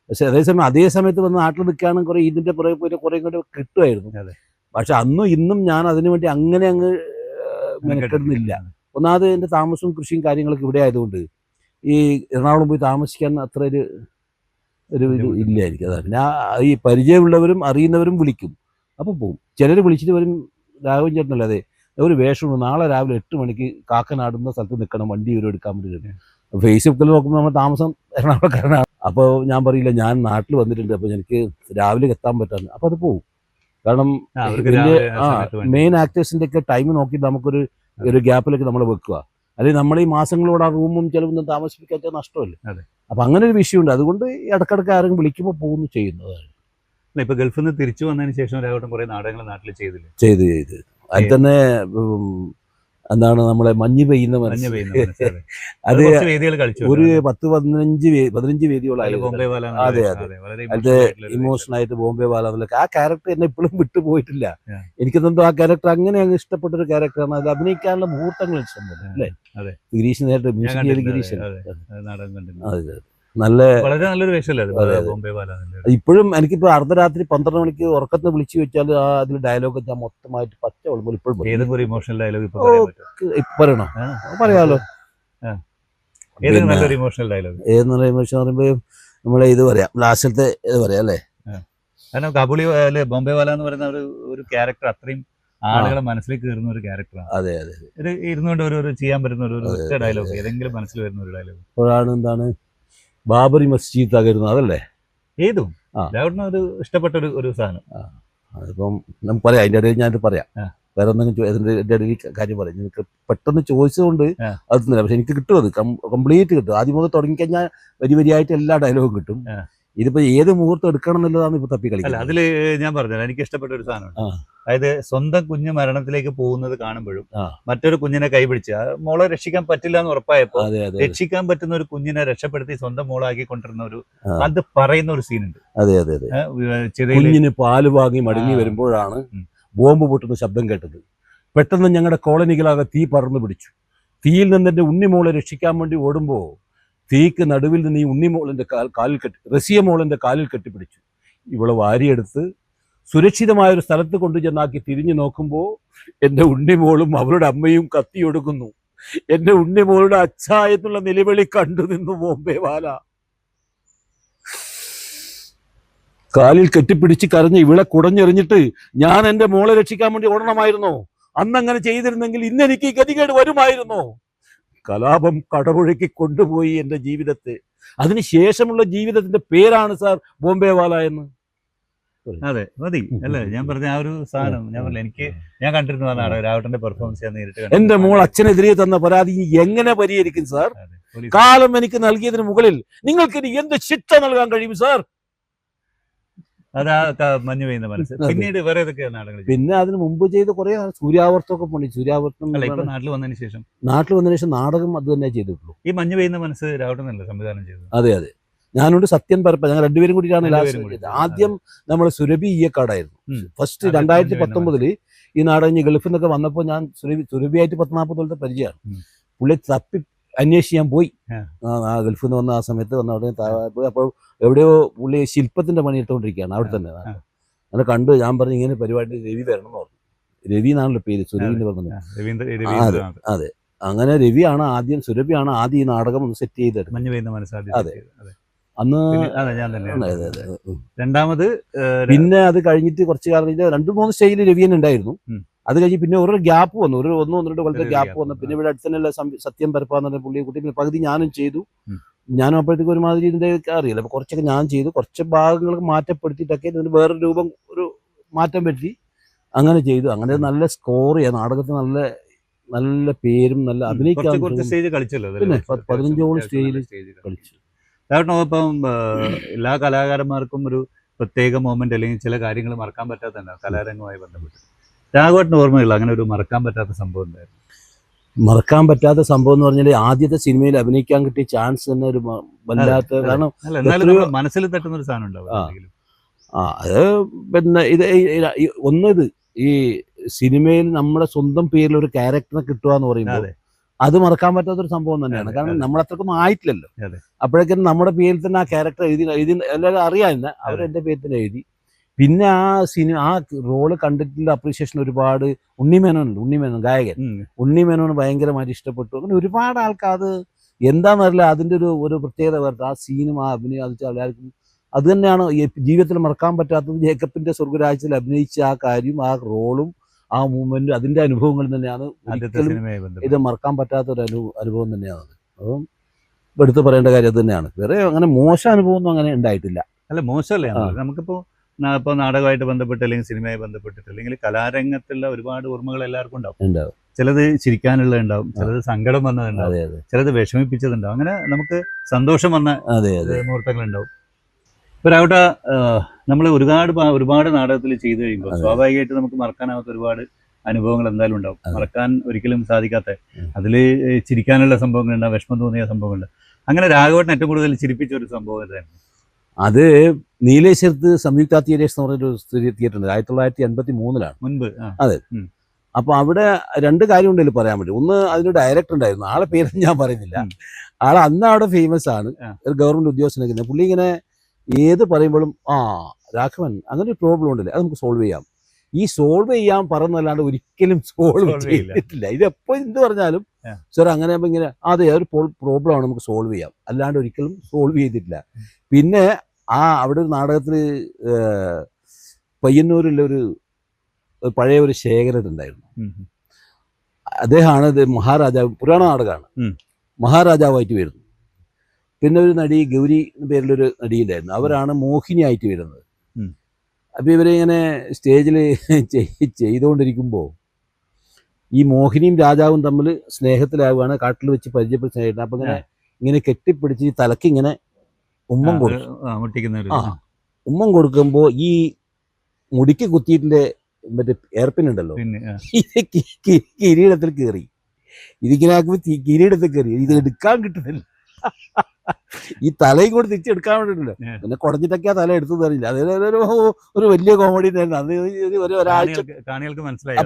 പക്ഷെ അതേ സമയത്ത് വന്ന് നാട്ടിൽ നിൽക്കുകയാണെങ്കിൽ കുറേ ഇതിൻ്റെ പുറകെ പോയിട്ട് കുറേ ഇങ്ങോട്ട് കിട്ടുമായിരുന്നു. പക്ഷെ അന്നും ഇന്നും ഞാൻ അതിനു വേണ്ടി അങ്ങനെ അങ്ങ് മെനക്കെടുന്നില്ല. ഒന്നാമത് എൻ്റെ താമസവും കൃഷിയും കാര്യങ്ങളൊക്കെ ഇവിടെ ആയതുകൊണ്ട് ഈ എറണാകുളം പോയി താമസിക്കാൻ അത്ര ഒരു ഇത് ഇല്ലായിരിക്കും. അതാണ് പിന്നെ ഈ പരിചയമുള്ളവരും അറിയുന്നവരും വിളിക്കും, അപ്പോൾ പോകും. ചിലർ വിളിച്ചിട്ട് വരും, രാഘവൻ ചേട്ടനല്ലേ അതെ ഒരു വേഷമുണ്ട്, നാളെ രാവിലെ 8 മണിക്ക് കാക്കനാടുന്ന സ്ഥലത്ത് നിൽക്കണം, വണ്ടി ഇവരും എടുക്കാൻ വേണ്ടി. ഫേസ്ബുക്കിൽ നോക്കുമ്പോൾ നമ്മൾ താമസം എറണാകുളക്കാരനാണ്. അപ്പോൾ ഞാൻ പറയില്ല ഞാൻ നാട്ടിൽ വന്നിട്ടുണ്ട്, അപ്പോൾ എനിക്ക് രാവിലെ എത്താൻ പറ്റാന്ന്. അപ്പോൾ അത് പോകും. കാരണം മെയിൻ ആക്ടേഴ്സിൻ്റെ ഒക്കെ ടൈം നോക്കി നമുക്കൊരു ഗ്യാപ്പിലൊക്കെ നമ്മൾ വെക്കുക. അല്ലെങ്കിൽ നമ്മൾ ഈ മാസങ്ങളോട് ആ റൂമും ചിലവൊന്നും താമസിപ്പിക്കാൻ നഷ്ടമല്ലേ. അപ്പം അങ്ങനെ ഒരു വിഷയമുണ്ട്. അതുകൊണ്ട് ഇടക്കിടക്ക് ആരെങ്കിലും വിളിക്കുമ്പോൾ പോകുന്നു ചെയ്യുന്നതാണ്. ഇപ്പൊ ഗൾഫിൽ നിന്ന് തിരിച്ചു വന്നതിന് ശേഷം രാഘവൻ കുറെ നാടകങ്ങൾ നാട്ടിൽ ചെയ്ത് അതിൽ തന്നെ എന്താണ് നമ്മളെ മഞ്ഞ് പെയ്യുന്ന അത് ഒരു 10-15 വേദികളായി. അതെ. അതിന്റെ ഇമോഷണൽ ആയിട്ട് ബോംബെ വാല ആ ക്യാരക്ടർ എന്നെ ഇപ്പോഴും വിട്ടുപോയിട്ടില്ല. എനിക്കെന്തോ ആ ക്യാരക്ടർ അങ്ങനെ അങ്ങ് ഇഷ്ടപ്പെട്ടൊരു ക്യാരക്ടറാണ്. അത് അഭിനയിക്കാനുള്ള മുഹൂർത്തങ്ങൾ ഇഷ്ടം അല്ലേ. ഗിരീഷ് നേരിട്ട് മ്യൂസിക് ചെയ്ത് ഗിരീഷ് അതെ നല്ല വളരെ നല്ലൊരു വേഷമല്ലേ. ഇപ്പോഴും എനിക്കിപ്പോ അർദ്ധരാത്രി 12 മണിക്ക് ഉറക്കത്തിന് വിളിച്ചു വെച്ചാൽ അതിൽ ഡയലോഗ് ഞാൻ മൊത്തമായിട്ട് പച്ച വിളുമ്പോൾ ഇപ്പോഴും പറയണോ പറയാലോ. ഏത് നല്ലൊരു ഇമോഷണൽ പറയുമ്പോ നമ്മളെ ഇത് പറയാം, ലാസ്റ്റത്തെ ഇത് പറയാം അല്ലേ. കാരണം കാബൂളി ബോംബെ വാല എന്ന് പറയുന്ന ഒരു ക്യാരക്ടർ അത്രയും ആളുകളെ മനസ്സിലേക്ക് കയറുന്ന ഒരു ക്യാരക്ടറാണ്. അതെ. ഒരു ഇരുന്നുകൊണ്ട് ഒരു ചെയ്യാൻ പറ്റുന്ന ഒരു ഡയലോഗ്, ഏതെങ്കിലും മനസ്സിൽ വരുന്ന ഒരു ഡയലോഗ്. അപ്പോഴാണ് എന്താണ് ബാബറി മസ്ജിദ് തകരുന്നത്, അതല്ലേ ഒരു ഇഷ്ടപ്പെട്ട ഒരു സാധനം. അതിപ്പം നമുക്ക് പറയാം, അതിൻ്റെ ഇടയിൽ ഞാനിത് പറയാം. വേറെ എന്തെങ്കിലും അതിൻ്റെ ഇടയിൽ കാര്യം പറയും. എനിക്ക് പെട്ടെന്ന് ചോദിച്ചതുകൊണ്ട് അത് തന്നില്ല. പക്ഷെ എനിക്ക് കിട്ടും, അത് കംപ്ലീറ്റ് കിട്ടും. ആദ്യം മുതൽ തുടങ്ങിക്കഴിഞ്ഞാൽ വരിയായിട്ട് എല്ലാ ഡയലോഗും കിട്ടും. ഇതിപ്പോ ഏത് മുഹൂർത്തം എടുക്കണം എന്നുള്ളതാണ് ഇപ്പൊ തപ്പി കളിക്കുന്നത്. അതില് ഞാൻ പറഞ്ഞത് എനിക്ക് ഇഷ്ടപ്പെട്ട ഒരു സാധനമാണ്. അതായത് സ്വന്തം കുഞ്ഞ് മരണത്തിലേക്ക് പോകുന്നത് കാണുമ്പോഴും മറ്റൊരു കുഞ്ഞിനെ കൈപിടിച്ച് മോളെ രക്ഷിക്കാൻ പറ്റില്ല എന്ന് ഉറപ്പായപ്പോ രക്ഷിക്കാൻ പറ്റുന്ന ഒരു കുഞ്ഞിനെ രക്ഷപ്പെടുത്തി സ്വന്തം മോളാക്കി കൊണ്ടിരുന്ന ഒരു അത് പറയുന്ന ഒരു സീനുണ്ട്. അതെ അതെ അതെ. കുഞ്ഞിന് പാല് വാങ്ങി മടങ്ങി വരുമ്പോഴാണ് ബോംബ് പൊട്ടുന്ന ശബ്ദം കേട്ടത്. പെട്ടെന്ന് ഞങ്ങളുടെ കോളനികളാകെ തീ പറന്നു പിടിച്ചു. തീയിൽ നിന്ന് എൻ്റെ ഉണ്ണിമോളെ രക്ഷിക്കാൻ വേണ്ടി ഓടുമ്പോൾ തീക്ക് നടുവിൽ നിന്ന് ഈ ഉണ്ണിമോളിൻ്റെ കാലിൽ റസിയ മോളിൻ്റെ കാലിൽ കെട്ടിപ്പിടിച്ചു. ഇവളെ വാരിയെടുത്ത് സുരക്ഷിതമായൊരു സ്ഥലത്ത് കൊണ്ടുചെന്നാക്കി തിരിഞ്ഞു നോക്കുമ്പോൾ എൻ്റെ ഉണ്ണിമോളും അവളുടെ അമ്മയും കത്തിയൊടുക്കുന്നു. എൻ്റെ ഉണ്ണിമോളുടെ അച്ഛായെന്നുള്ള നിലവിളി കണ്ടു നിന്നു ബോംബെ വാല. കാലിൽ കെട്ടിപ്പിടിച്ച് കരഞ്ഞ് ഇവളെ കുടഞ്ഞെറിഞ്ഞിട്ട് ഞാൻ എൻ്റെ മോളെ രക്ഷിക്കാൻ വേണ്ടി ഓടണമായിരുന്നോ? അന്നങ്ങനെ ചെയ്തിരുന്നെങ്കിൽ ഇന്നെനിക്ക് ഈ ഗതികേട് വരുമായിരുന്നോ? കലാപം കടപുഴക്കി കൊണ്ടുപോയി എൻ്റെ ജീവിതത്തെ. അതിനുശേഷമുള്ള ജീവിതത്തിന്റെ പേരാണ് സാർ ബോംബെ വാല എന്ന്. അതെ മതി അല്ലേ? ഞാൻ പറഞ്ഞ ആ ഒരു സാധനം ഞാൻ പറഞ്ഞില്ല, എനിക്ക് ഞാൻ കണ്ടിരുന്നു രാവട്ടന്റെ പെർഫോമൻസ് ഞാൻ നേരിട്ട്. എന്റെ മോൾ അച്ഛനെതിരെ തന്ന പരാതി എങ്ങനെ പരിഹരിക്കും സാർ? കാലം എനിക്ക് നൽകിയതിന് മുകളിൽ നിങ്ങൾക്ക് ഇനി എന്ത് ശിക്ഷ നൽകാൻ കഴിയും സാർ? അതാ മഞ്ഞ് പെയ്യുന്ന മനസ്സ്. പിന്നീട് വേറെ ഏതൊക്കെ നാടകങ്ങൾ? പിന്നെ അതിന് മുമ്പ് ചെയ്ത് കുറെ സൂര്യാവർത്തമൊക്കെ പണി. സൂര്യാവർത്തം നാട്ടിൽ വന്നതിന് ശേഷം നാടകം അത് തന്നെ ചെയ്തിട്ടുള്ളൂ. ഈ മഞ്ഞ് പെയ്യുന്ന മനസ്സ് രാവട്ടനല്ലേ സംവിധാനം ചെയ്തത്? അതെ അതെ. ഞാനോട് സത്യൻ പരപ്പ, ഞങ്ങൾ രണ്ടുപേരും കൂടിയാണ് ആദ്യം നമ്മൾ സുരഭി ഈയക്കാടായിരുന്നു ഫസ്റ്റ്. 2019 ഈ നാടകം ഗൾഫിൽ നിന്നൊക്കെ വന്നപ്പോൾ ഞാൻ സുരഭിയായിട്ട് 40 കൊല്ലത്തെ പരിചയമാണ്. പുള്ളി തപ്പി അന്വേഷിക്കാൻ പോയി. ഗൾഫിൽ നിന്ന് വന്ന ആ സമയത്ത് വന്ന അവിടെ പോയി. അപ്പോൾ എവിടെയോ പുള്ളി ശില്പത്തിന്റെ പണി എടുത്തുകൊണ്ടിരിക്കുകയാണ് അവിടെ തന്നെ. അങ്ങനെ കണ്ടു. ഞാൻ പറഞ്ഞു ഇങ്ങനെ പരിപാടി രവി വരണം എന്ന് പറഞ്ഞു. രവി എന്നാണല്ലോ പേര്, സുരഭിന്റെ പറഞ്ഞത്. അതെ, അങ്ങനെ രവിയാണ് ആദ്യം, സുരഭിയാണ് ആദ്യം ഈ നാടകം ഒന്ന് സെറ്റ് ചെയ്തത്. അതെ, അന്ന് രണ്ടാമത്. പിന്നെ അത് കഴിഞ്ഞിട്ട് കുറച്ച് കാലം 2-3 സ്റ്റേജിൽ രവിയൻ ഉണ്ടായിരുന്നു. അത് കഴിഞ്ഞ് പിന്നെ ഒരു ഗ്യാപ്പ് വന്നു, ഒരു 1-2 കൊല്ലത്തെ ഗ്യാപ്പ് വന്നു. പിന്നെ ഇവിടെ അടുത്ത് തന്നെയുള്ള സത്യം പരപ്പാന്ന് പറഞ്ഞ പുള്ളിയെ കൂട്ടി പിന്നെ പകുതി ഞാനും ചെയ്തു. ഞാനും അപ്പോഴത്തേക്ക് ഒരുമാതിരി ഇതിന്റെ അറിയില്ല, അപ്പൊ കുറച്ചൊക്കെ ഞാൻ ചെയ്തു. കുറച്ച് ഭാഗങ്ങൾക്ക് മാറ്റപ്പെടുത്തിയിട്ടൊക്കെ ഇതിന് വേറൊരു രൂപം, ഒരു മാറ്റം പറ്റി അങ്ങനെ ചെയ്തു. അങ്ങനെ നല്ല സ്കോർ ചെയ്യാം നാടകത്തിന്, നല്ല നല്ല പേരും നല്ല അഭിനയിക്കാൻ. പിന്നെ 15 സ്റ്റേജിൽ കളിച്ചു. ഇപ്പം എല്ലാ കലാകാരന്മാർക്കും ഒരു പ്രത്യേക മൊമെന്റ് അല്ലെങ്കിൽ ചില കാര്യങ്ങൾ മറക്കാൻ പറ്റാത്തതുണ്ടാവും കലാരംഗവുമായി ബന്ധപ്പെട്ട്. രാഘവേട്ടന് ഓർമ്മയില്ല അങ്ങനെ ഒരു മറക്കാൻ പറ്റാത്ത സംഭവം ഉണ്ടായിരുന്നു? മറക്കാൻ പറ്റാത്ത സംഭവം എന്ന് പറഞ്ഞാൽ ആദ്യത്തെ സിനിമയിൽ അഭിനയിക്കാൻ കിട്ടിയ ചാൻസ് തന്നെ ഒരു വല്ലാത്ത, കാരണം മനസ്സിൽ തട്ടുന്ന ഒരു സാധനം ഉണ്ടാവും. അത് പിന്നെ ഇത് ഈ സിനിമയിൽ നമ്മുടെ സ്വന്തം പേരിൽ ഒരു ക്യാരക്ടറെ കിട്ടുക എന്ന് പറയുമ്പോൾ അത് മറക്കാൻ പറ്റാത്തൊരു സംഭവം തന്നെയാണ്. കാരണം നമ്മൾ അത്രക്കൊന്നും ആയിട്ടില്ലല്ലോ. അപ്പോഴേക്കും നമ്മുടെ പേരിൽ തന്നെ ആ ക്യാരക്ടർ എഴുതി എല്ലാവരും അറിയാൻ തന്നെ അവരെന്റെ പേരിൽ തന്നെ എഴുതി. പിന്നെ ആ സിനിമ, ആ റോള് കണ്ടിട്ടുള്ള അപ്രീഷിയേഷൻ ഒരുപാട്. ഉണ്ണിമേനോൻ ഗായകൻ ഉണ്ണിമേനോന് ഭയങ്കരമായിട്ട് ഇഷ്ടപ്പെട്ടു. അങ്ങനെ ഒരുപാട് ആൾക്കാർ അത് എന്താണെന്നറിയില്ല, അതിൻ്റെ ഒരു പ്രത്യേകത വേറെ. ആ സീനും ആ അഭിനയം അത് എല്ലാവർക്കും അത് തന്നെയാണ് ജീവിതത്തിൽ മറക്കാൻ പറ്റാത്തത്. ജേക്കബിന്റെ സ്വർഗരാജ്യത്തിൽ അഭിനയിച്ച ആ കാര്യം, ആ റോളും ആ മൂവ്മെന്റും അതിന്റെ അനുഭവങ്ങൾ തന്നെയാണ് ഇത് മറക്കാൻ പറ്റാത്ത ഒരു അനുഭവം തന്നെയാണ്. അപ്പം എടുത്ത് പറയേണ്ട കാര്യം അത് തന്നെയാണ്. വേറെ അങ്ങനെ മോശം അനുഭവം ഒന്നും അങ്ങനെ ഉണ്ടായിട്ടില്ല. അല്ല മോശമല്ലേ, നമുക്കിപ്പോ ഇപ്പോൾ നാടകമായിട്ട് ബന്ധപ്പെട്ട് അല്ലെങ്കിൽ സിനിമയായി ബന്ധപ്പെട്ടിട്ട് അല്ലെങ്കിൽ കലാരംഗത്തുള്ള ഒരുപാട് ഓർമ്മകൾ എല്ലാവർക്കും ഉണ്ടാവും. ചിലത് ചിരിക്കാനുള്ള ഉണ്ടാവും, ചിലത് സങ്കടം വന്നതുണ്ടാവും, ചിലത് വിഷമിപ്പിച്ചതുണ്ടാവും. അങ്ങനെ നമുക്ക് സന്തോഷം വന്ന മുഹൂർത്തങ്ങളുണ്ടാവും. ഇപ്പോൾ രാവട്ട നമ്മൾ ഒരുപാട് നാടകത്തിൽ ചെയ്തു കഴിയുമ്പോൾ സ്വാഭാവികമായിട്ട് നമുക്ക് മറക്കാനാവാത്ത ഒരുപാട് അനുഭവങ്ങൾ എന്തായാലും ഉണ്ടാവും. മറക്കാൻ ഒരിക്കലും സാധിക്കാത്ത, അതിൽ ചിരിക്കാനുള്ള സംഭവങ്ങളുണ്ടാവും, വിഷമം തോന്നിയ സംഭവങ്ങളുണ്ട്. അങ്ങനെ രാഘവേട്ടൻ ഏറ്റവും കൂടുതൽ ചിരിപ്പിച്ച ഒരു സംഭവം എന്തായിരുന്നു? അത് നീലേശ്വരത്ത് സംയുക്ത തിയേറ്റേഴ്സ് എന്ന് പറഞ്ഞൊരു തിയേറ്റർ ഉണ്ട്. 1983 മുൻപ്. അതെ. അപ്പൊ അവിടെ 2 കാര്യം ഉണ്ടെങ്കിൽ പറയാൻ പറ്റും. ഒന്ന്, അതിന് ഡയറക്ടർ ഉണ്ടായിരുന്നു, ആളെ പേര് ഞാൻ പറയുന്നില്ല. ആൾ അന്ന് അവിടെ ഫേമസ് ആണ്, ഒരു ഗവൺമെന്റ് ഉദ്യോഗസ്ഥനൊക്കെ. പുള്ളി ഇങ്ങനെ ഏത് പറയുമ്പോഴും രാഘവൻ അങ്ങനെ ഒരു പ്രോബ്ലം ഉണ്ടല്ലേ, അത് നമുക്ക് സോൾവ് ചെയ്യാം. ഈ സോൾവ് ചെയ്യാൻ പറഞ്ഞല്ലാണ്ട് ഒരിക്കലും സോൾവ് ചെയ്തിട്ടില്ല. ഇതെപ്പോ എന്ത് പറഞ്ഞാലും സാർ അങ്ങനെ ഇങ്ങനെ അതെ ഒരു പ്രോബ്ലം ആണ്, നമുക്ക് സോൾവ് ചെയ്യാം, അല്ലാണ്ട് ഒരിക്കലും സോൾവ് ചെയ്തിട്ടില്ല. പിന്നെ അവിടെ ഒരു നാടകത്തിൽ പയ്യന്നൂരിലുള്ള ഒരു പഴയ ഒരു ശേഖരൻ ഉണ്ടായിരുന്നു. അദ്ദേഹമാണ് ഇത് മഹാരാജാവ്, പുരാണ നാടകമാണ്, മഹാരാജാവായിട്ട് വരുന്നു. പിന്നെ ഒരു നടി ഗൗരി പേരിലൊരു നടിയുണ്ടായിരുന്നു, അവരാണ് മോഹിനിയായിട്ട് വരുന്നത്. അപ്പോൾ ഇവരിങ്ങനെ സ്റ്റേജിൽ ചെയ്തുകൊണ്ടിരിക്കുമ്പോൾ ഈ മോഹിനിയും രാജാവും തമ്മിൽ സ്നേഹത്തിലാവുകയാണ്, കാട്ടിൽ വെച്ച് പരിചയപ്പെട്ട് സ്നേഹിക്കുന്നത്. അപ്പൊ ഇങ്ങനെ കെട്ടിപ്പിടിച്ച് ഈ തലക്ക് ഇങ്ങനെ ഉമ്മം കൊടുക്കും. ഉമ്മം കൊടുക്കുമ്പോൾ ഈ മുടിക്ക് കുത്തിയിട്ടിന്റെ മറ്റേ എയർപിൻ ഇത് കിരീടത്തിൽ കയറി. ഇതിങ്ങനെ കിരീടത്തിൽ കയറി. ഇത് എടുക്കാൻ കിട്ടുന്നില്ല. ഈ തലയും കൂടി തിരിച്ചെടുക്കാൻ വേണ്ടിയിട്ടില്ല. പിന്നെ കുടഞ്ഞിട്ടൊക്കെ ആ തല എടുത്തു തരില്ല. ഒരു വലിയ കോമഡി തന്നെ. അത് ഒരാഴ്ച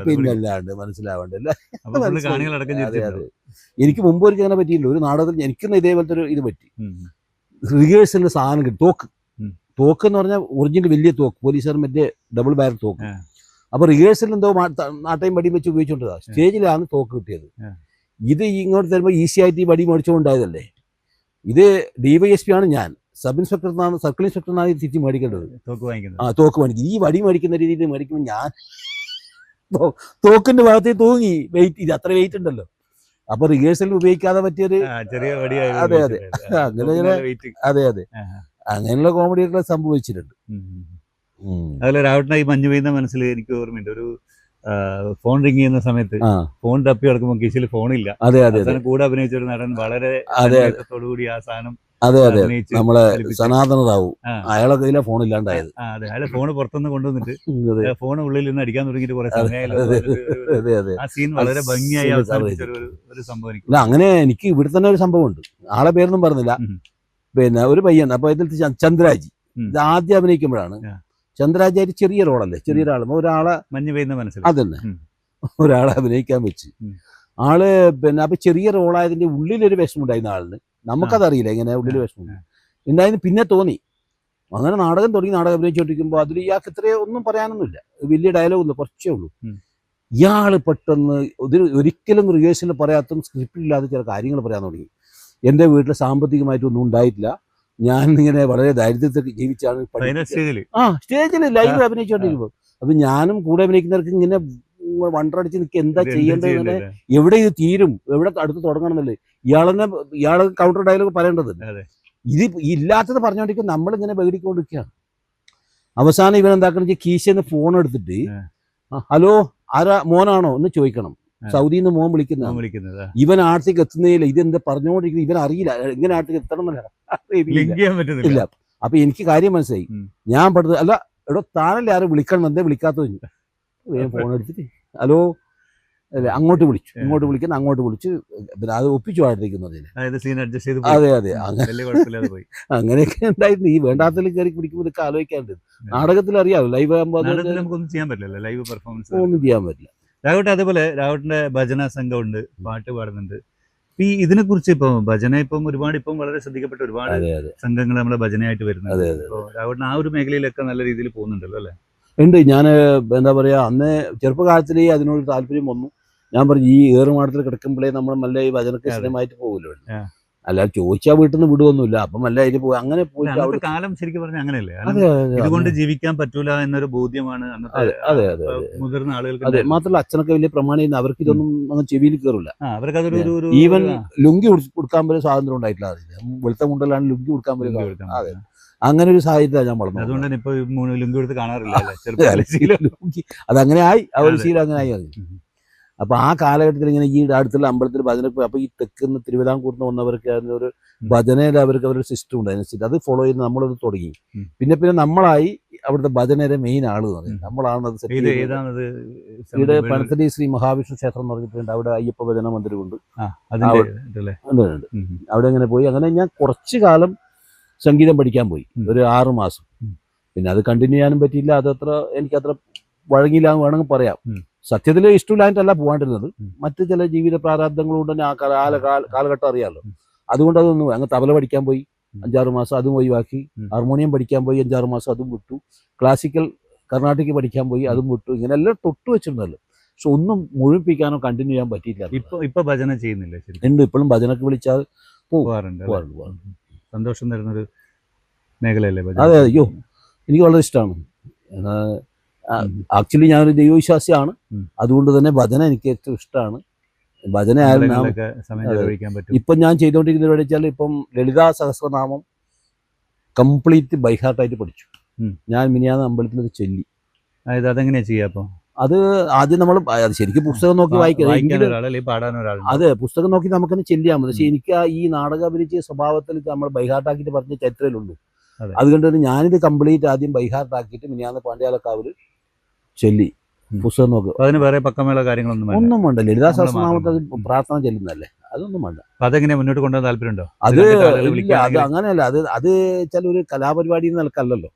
പിന്നെ അല്ലാണ്ട് മനസ്സിലാവണ്ടല്ല. അതെ അതെ. എനിക്ക് മുമ്പ് ഒരിക്കലും അങ്ങനെ പറ്റിയില്ല. ഒരു നാടകത്തിൽ എനിക്കൊന്നും ഇതേപോലത്തെ ഒരു ഇത് പറ്റി. റിഹേഴ്സലിന്റെ സാധനം കിട്ടും. തോക്ക് എന്ന് പറഞ്ഞാൽ ഒറിജിനൽ വലിയ തോക്ക്, പോലീസുകാർ മറ്റേ ഡബിൾ ബാരൽ തോക്ക്. അപ്പൊ റിഹേഴ്സലിൽ എന്തോ നാട്ടയും വടിയും വെച്ച് ഉപയോഗിച്ചോണ്ടതാ. സ്റ്റേജിലാണ് തോക്ക് കിട്ടിയത്. ഇത് ഇങ്ങോട്ട് തരുമ്പോൾ ഈസി ആയിട്ട് ഈ വടി മേടിച്ചുകൊണ്ടായതല്ലേ. ഇത് DYSP ആണ് ഞാൻ, സബ് ഇൻസ്പെക്ടറിനാണ്, സർക്കിൾ ഇൻസ്പെക്ടറിനാണ് ഇത് തിരിച്ച് മേടിക്കേണ്ടത്. തോക്ക് മേടിക്കും. ഈ വടി മേടിക്കുന്ന രീതിയിൽ മേടിക്കുമ്പോൾ ഞാൻ തോക്കിന്റെ ഭാഗത്തേക്ക് തൂങ്ങി. വെയിറ്റ്, ഇത് അത്ര വെയിറ്റ് ഉണ്ടല്ലോ. അപ്പൊ റിഹേഴ്സലിൽ ഉപയോഗിക്കാതെ പറ്റിയൊരു അതെ അതെ അങ്ങനെ അതെ അതെ അങ്ങനെയുള്ള കോമഡിയൊക്കെ സംഭവിച്ചിട്ടുണ്ട്. അതുപോലെ രാവട്ടന ഈ മഞ്ഞു പെയ്യുന്ന മനസ്സിൽ എനിക്ക് ഓർമ്മയുണ്ട്. ഒരു ഫോൺ റിങ് ചെയ്യുന്ന സമയത്ത് ഫോൺ തപ്പി കിടക്കുമ്പോൾ കീശയിൽ ഫോണില്ല. അതെ അതെ കൂടെ അഭിനയിച്ച ഒരു നടൻ വളരെ കൂടി ആ സാധനം അതെ അതെ നമ്മളെ സനാതന റാവു, അയാളെ കയ്യിലെ ഫോൺ ഇല്ലാണ്ടായത്. അതെ, അയാളെ ഫോണ് പുറത്തുനിന്ന് കൊണ്ടുവന്നിട്ട് ഫോൺ ഉള്ളിൽ നിന്ന് അടിക്കാൻ തുടങ്ങിയിട്ട് കുറെ സമയമായാലും ആ സീൻ വളരെ ഭംഗിയായി ഒരു സംഭവം. അങ്ങനെ എനിക്ക് ഇവിടെ തന്നെ ഒരു സംഭവം ഉണ്ട്. ആളെ പേരൊന്നും പറഞ്ഞില്ല. പിന്നെ ഒരു പയ്യൻ, അപ്പൊ ഇതിൽ ചന്ദ്രാജി ഇത് ആദ്യം അഭിനയിക്കുമ്പോഴാണ്. ചന്ദ്രാജായിട്ട് ചെറിയ റോളല്ലേ, ചെറിയൊരാളും ഒരാളെ മഞ്ഞ് പെയ്യുന്ന മനസ്സിൽ അതന്നെ ഒരാളെ അഭിനയിക്കാൻ വെച്ച്. ആള് പിന്നെ അപ്പൊ ചെറിയ റോളായതിന്റെ ഉള്ളിലൊരു വിഷമം ഉണ്ടായിരുന്ന ആളിന്. നമുക്കതറിയില്ല എങ്ങനെ ഉള്ളിൽ വിഷമം ഉണ്ടായിരുന്നു. പിന്നെ തോന്നി. അങ്ങനെ നാടകം തുടങ്ങി. നാടകം അഭിനയിച്ചുകൊണ്ടിരിക്കുമ്പോൾ അതിൽ ഇയാൾക്ക് ഇത്രയോ ഒന്നും പറയാനൊന്നുമില്ല, വലിയ ഡയലോഗൊന്നും, കുറച്ചേ ഉള്ളൂ. ഇയാള് പെട്ടെന്ന് ഒരിക്കലും റിഹേഴ്സലിൽ പറയാത്ത, സ്ക്രിപ്റ്റില്ലാതെ ചില കാര്യങ്ങൾ പറയാൻ തുടങ്ങി. എൻ്റെ വീട്ടിൽ സാമ്പത്തികമായിട്ടൊന്നും ഉണ്ടായിട്ടില്ല, ഞാൻ ഇങ്ങനെ വളരെ ദാരിദ്ര്യത്തിൽ ജീവിച്ചാണ് സ്റ്റേജിൽ ലൈവ് അഭിനയിച്ചുകൊണ്ടിരിക്കുമ്പോൾ. അപ്പൊ ഞാനും കൂടെ അഭിനയിക്കുന്നവർക്ക് ഇങ്ങനെ വണ്ടടിച്ച് നിൽക്കുക, എന്താ ചെയ്യേണ്ടത്, എവിടെ ഇത് തീരും, എവിടെ അടുത്ത് തുടങ്ങണം എന്നല്ലേ. ഇയാളെ കൗണ്ടർ ഡയലോഗ് പറയേണ്ടത്. ഇത് ഇല്ലാത്തത് പറഞ്ഞുകൊണ്ടിരിക്കും, നമ്മളിങ്ങനെ പേടിക്കൊണ്ടിരിക്കുകയാണ്. അവസാനം ഇവൻ എന്താക്കണം വെച്ചാൽ കീശന്ന് ഫോൺ എടുത്തിട്ട് ഹലോ ആരാ മോനാണോ എന്ന് ചോദിക്കണം. സൗദിയിൽ നിന്ന് മോൻ വിളിക്കുന്നത്. ഇവൻ ആർട്ടിക്ക് എത്തുന്നതില്ല. ഇതെന്താ പറഞ്ഞുകൊണ്ടിരിക്കുന്നത്, ഇവൻ അറിയില്ല എങ്ങനെ ആർട്ടിക്ക് എത്തണം എന്നല്ല. അപ്പൊ എനിക്ക് കാര്യം മനസ്സിലായി. ഞാൻ പഠിത്തത് അല്ല, എടോ താനല്ലേ ആരും വിളിക്കണം, എന്തേ വിളിക്കാത്തത്. ഫോൺ എടുത്തിട്ട് ഹലോ അല്ലെ, അങ്ങോട്ട് വിളിച്ചു, ഇങ്ങോട്ട് വിളിക്കുന്ന, അങ്ങോട്ട് വിളിച്ച് പിന്നെ അത് ഒപ്പിച്ചു ആയിട്ടിരിക്കുന്നതിന്. അതെ അതെ അങ്ങനെയൊക്കെ ഉണ്ടായിരുന്നു. ഈ വേണ്ടാത്തതിൽ കയറി പിടിക്കുമ്പോൾ ഇതൊക്കെ ആലോചിക്കാറുണ്ട്. നാടകത്തിൽ അറിയാമോ, ലൈവ് ആകുമ്പോൾ ഒന്നും ചെയ്യാൻ പറ്റില്ല, ലൈവ് പെർഫോമൻസ് ഒന്നും ചെയ്യാൻ പറ്റില്ല. രാഘവട്ടെ, അതേപോലെ രാഘവട്ടിന്റെ ഭജന സംഘമുണ്ട്, പാട്ട് പാടുന്നുണ്ട്. ഈ ഇതിനെ കുറിച്ച് ഇപ്പം ഭജന ഇപ്പം ഒരുപാട് ഇപ്പം വളരെ ശ്രദ്ധിക്കപ്പെട്ട ഒരുപാട് സംഘങ്ങൾ നമ്മളെ ഭജനയായിട്ട് വരുന്നത്. രാഘവട്ടിന് ആ ഒരു മേഖലയിലൊക്കെ നല്ല രീതിയിൽ പോകുന്നുണ്ടല്ലോ അല്ലെ? ഉണ്ട്. ഞാൻ എന്താ പറയാ, അന്ന് ചെറുപ്പകാലത്തിലേ അതിനോട് താല്പര്യം വന്നു. ഞാൻ പറഞ്ഞു ഈ ഏറുമാടത്തിൽ കിടക്കുമ്പോഴേ നമ്മൾ നല്ല ഈ ഭജനക്ക് സ്ഥിരമായിട്ട് പോകുമല്ലോ. അല്ല ചോദിച്ചാൽ വീട്ടിൽ നിന്ന് വിടുവൊന്നുമില്ല. അപ്പം അല്ല അതിൽ പോയി അങ്ങനെ പോയി. അന്നത്തെ കാലം ശരിക്കും പറഞ്ഞാൽ അങ്ങനെയല്ലേ, ഇതുകൊണ്ട് ജീവിക്കാൻ പറ്റൂല എന്നൊരു ബോധ്യമാണ് മുതിർന്ന ആളുകൾക്ക്. അതെ, മാത്രമല്ല അച്ഛനൊക്കെ വലിയ പ്രമാണിയാണ്. അവർക്ക് ഇതൊന്നും അങ്ങനെ ചെവിയിൽ കയറില്ല. ഈവൻ ലുങ്കി കൊടുക്കാൻ പോലും സ്വാതന്ത്ര്യം ഉണ്ടായിട്ടില്ല. വെളുത്ത മുണ്ടലാണ് ലുങ്കി കൊടുക്കാൻ പോലും. അതെ, അങ്ങനെ ഒരു സാഹചര്യത്തിലാണ് ഞാൻ വളർന്നത്. അതുകൊണ്ട് ഇപ്പൊ ലുങ്കി കൊടുത്ത് കാണാറില്ല. അതങ്ങനെ ആയി, ആ ഒരു ശീലം അങ്ങനെ ആയി. അപ്പൊ ആ കാലഘട്ടത്തിൽ ഇങ്ങനെ ഈ അടുത്തുള്ള അമ്പലത്തിൽ ഭജന പോയി. അപ്പൊ ഈ തെക്കുന്ന് തിരുവിതാംകൂറിന് വന്നവർക്ക് ഒരു ഭജനയുടെ അവർക്ക് അവരുടെ സിസ്റ്റം ഉണ്ട്. അതിനനുസരിച്ച് അത് ഫോളോ ചെയ്ത് നമ്മളത് തുടങ്ങി. പിന്നെ നമ്മളായി അവിടുത്തെ ഭജനയുടെ മെയിൻ ആള് എന്ന് പറയുന്നത് നമ്മളാണ്. അത് സെറ്റ് ചെയ്തത്. ഇവിടെ പണത്തടി ശ്രീ മഹാവിഷ്ണു ക്ഷേത്രം എന്ന് പറഞ്ഞിട്ടുണ്ട്. അവിടെ അയ്യപ്പ ഭജന മന്ദിരമുണ്ട്. അവിടെ അങ്ങനെ പോയി. അങ്ങനെ ഞാൻ കുറച്ചു കാലം സംഗീതം പഠിക്കാൻ പോയി, ഒരു 6 മാസം. പിന്നെ അത് കണ്ടിന്യൂ ചെയ്യാനും പറ്റിയില്ല. അതത്ര എനിക്കത്ര വഴങ്ങിയില്ല എന്ന് വേണമെങ്കിൽ പറയാം. സത്യത്തിൽ ഇഷ്ടമില്ലായിട്ടല്ല പോകാണ്ടിരുന്നത്, മറ്റ് ചില ജീവിത പ്രാരാബ്ദങ്ങളുകൊണ്ട് തന്നെ ആ കാലഘട്ടം അറിയാമല്ലോ. അതുകൊണ്ട് അതൊന്നും അങ്ങ് തബല പഠിക്കാൻ പോയി 5-6 മാസം, അതും ഒഴിവാക്കി. ഹാർമോണിയം പഠിക്കാൻ പോയി 5-6 മാസം, അതും വിട്ടു. ക്ലാസിക്കൽ കർണാട്ടിക് പഠിക്കാൻ പോയി, അതും വിട്ടു. ഇങ്ങനെ എല്ലാം തൊട്ട് വെച്ചിരുന്നല്ലോ. പക്ഷെ ഒന്നും മുഴുമിപ്പിക്കാനോ കണ്ടിന്യൂ ചെയ്യാൻ പറ്റിയില്ല. ഇപ്പൊ ഭജന ചെയ്യുന്നില്ല? ഉണ്ട്, ഇപ്പോഴും ഭജനക്ക് വിളിച്ചാൽ പോകാറുണ്ട്. സന്തോഷം തരുന്നൊരു മേഖലയല്ലേ? അതെ, അയ്യോ എനിക്ക് വളരെ ഇഷ്ടമാണ്. ആക്ച്വലി ഞാനൊരു ദൈവവിശ്വാസിയാണ്. അതുകൊണ്ട് തന്നെ ഭജന എനിക്ക് ഏറ്റവും ഇഷ്ടമാണ്. ഭജന ഇപ്പം ഞാൻ ചെയ്തുകൊണ്ടിരിക്കുന്നത് എവിടെ വെച്ചാൽ, ഇപ്പം ലളിതാ സഹസ്രനാമം കംപ്ലീറ്റ് ബൈഹാർട്ടായിട്ട് പഠിച്ചു. ഞാൻ മിനിയാന്ന് അമ്പലത്തിൽ ചൊല്ലി. അതെങ്ങനെയാ ചെയ്യാ? അത് ആദ്യം നമ്മൾ ശരിക്കും പുസ്തകം നോക്കി വായിക്കാൻ വായിക്കണം. ഒരാൾ അല്ലെങ്കിൽ പാടാൻ ഒരാൾ. അതെ, പുസ്തകം നോക്കി നമുക്കൊന്ന് ചെല്ലിയാൽ മതി. പക്ഷെ എനിക്ക് ഈ നാടക അഭിരുചി സ്വഭാവത്തിൽ നമ്മൾ ബൈഹാർട്ടാക്കിയിട്ട് പറഞ്ഞ ചരിത്രമുള്ളൂ. അതെ. അതുകൊണ്ട് തന്നെ ഞാനിത് കംപ്ലീറ്റ് ആദ്യം ബൈഹാർട്ടാക്കിയിട്ട് മിനിയാന്ന് പാണ്ഡ്യാലക്കാവിൽ ചൊല്ലി പുസ്തകം നോക്കുക. അതിന് വേറെ പക്കമേള കാര്യങ്ങളൊന്നും വേണ്ട. ഒന്നും വേണ്ട. ലളിതാ സഹസ്രനാമത്തെ പ്രാർത്ഥന ചെല്ലുന്നതല്ലേ, അതൊന്നും വേണ്ട. അതെങ്ങനെ മുന്നോട്ട് കൊണ്ടുപോകാൻ താല്പര്യമുണ്ടോ? അത് ഇല്ല, അത് അങ്ങനെയല്ല. അത് ചില ഒരു കലാപരിപാടി നിലക്കല്ലല്ലോ.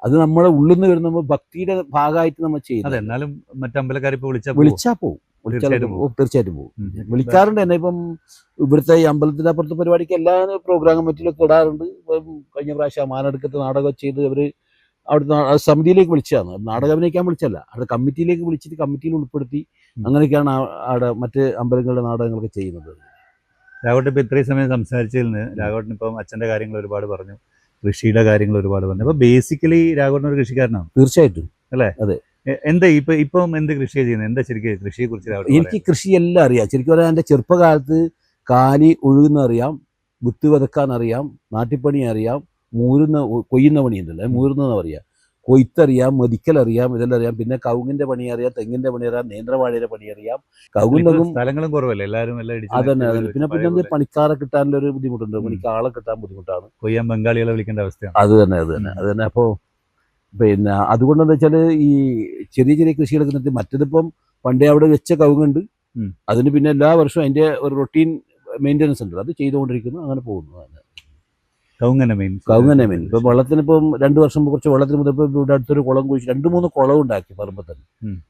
അത് നമ്മളെ ഉള്ളിൽ നിന്ന് വരുന്ന ഭക്തിയുടെ ഭാഗമായിട്ട് നമ്മൾ ചെയ്യുന്നത്. എന്നാലും മറ്റമ്പലക്കാർ ഇപ്പൊ വിളിച്ചാൽ പോകും. തീർച്ചയായിട്ടും പോകും. വിളിക്കാറുണ്ട് എന്നെ. ഇപ്പം ഇവിടുത്തെ ഈ അമ്പലത്തിന്റെ അപ്പുറത്തെ പരിപാടിക്ക് എല്ലാ പ്രോഗ്രാം കമ്മിറ്റിയിലൊക്കെ ഇടാറുണ്ട്. ഇപ്പം കഴിഞ്ഞ പ്രാവശ്യം മാനടുക്കത്ത് നാടകം ചെയ്ത് അവര് അവിടുത്തെ സമിതിയിലേക്ക് വിളിച്ചതാണ്. നാടകം അഭിനയിക്കാൻ വിളിച്ചല്ല, അവിടെ കമ്മിറ്റിയിലേക്ക് വിളിച്ചിട്ട് കമ്മിറ്റിയിൽ ഉൾപ്പെടുത്തി അങ്ങനെയൊക്കെയാണ് അവിടെ മറ്റ് അമ്പലങ്ങളുടെ നാടകങ്ങളൊക്കെ ചെയ്യുന്നത്. രാഘവട്ടൻ ഇപ്പൊ ഇത്രയും സമയം സംസാരിച്ചതിൽ നിന്ന് രാഘവട്ടൻ ഇപ്പം അച്ഛന്റെ കാര്യങ്ങൾ ഒരുപാട് പറഞ്ഞു, കൃഷിയുടെ കാര്യങ്ങൾ ഒരുപാട് പറഞ്ഞു. അപ്പൊ ബേസിക്കലി രാഘവട്ടൻ ഒരു കൃഷിക്കാരനാണ്. തീർച്ചയായിട്ടും അല്ലേ? അതെ. എന്താ ഇപ്പം എന്ത് കൃഷിയാണ് ചെയ്യുന്നത്? എന്താ ശരിക്കും കൃഷിയെ കുറിച്ച്? എനിക്ക് കൃഷിയെല്ലാം അറിയാം. ശരിക്കും പറയാൻ എൻ്റെ ചെറുപ്പകാലത്ത് കാലി ഒഴുകുന്ന അറിയാം, വിത്ത് വിതക്കാൻ അറിയാം, നാട്ടിപ്പണി അറിയാം, കൊയ്യുന്ന പണിയുണ്ടല്ലോ, മൂരുന്നതെന്ന് പറയാം, കൊയ്ത്തറിയാം, മെതിക്കലറിയാം, ഇതെല്ലാം അറിയാം. പിന്നെ കവുങ്ങിന്റെ പണി അറിയാം, തെങ്ങിന്റെ പണി അറിയാം, നേന്ത്രവാഴയുടെ പണി അറിയാം. കവുങ്ങിന്റെ സ്ഥലങ്ങളും കുറവല്ലേ, എല്ലാവരും അതന്നെ. പിന്നെ പണിക്കാരെ കിട്ടാനുള്ള ഒരു ബുദ്ധിമുട്ടുണ്ട്. പണിക്കാളെ കിട്ടാൻ ബുദ്ധിമുട്ടാണ്. കൊയ്യാൻ ബംഗാളികളെ വിളിക്കേണ്ട അവസ്ഥയാണ്. അത് തന്നെ. അപ്പോൾ പിന്നെ അതുകൊണ്ട് എന്താ വെച്ചാൽ ഈ ചെറിയ ചെറിയ കൃഷികളൊക്കെ നിർത്തി. മറ്റതിപ്പം പണ്ടേ അവിടെ വെച്ച കവുങ്ങുണ്ട്, അതിന് പിന്നെ എല്ലാ വർഷവും അതിന്റെ ഒരു റൊട്ടീൻ മെയിൻ്റെനൻസ് ഉണ്ട്, അത് ചെയ്തുകൊണ്ടിരിക്കുന്നു. അങ്ങനെ പോകുന്നു. കവുങ്ങന്നെ മെയിൻ. ഇപ്പം വെള്ളത്തിനിപ്പം 2 വർഷം കുറച്ച് വെള്ളത്തിന് മുതൽ ഇവിടെ അടുത്തൊരു കുളം കുഴിച്ച് 2-3 കുളം ഉണ്ടാക്കി പറമ്പ് തന്നെ.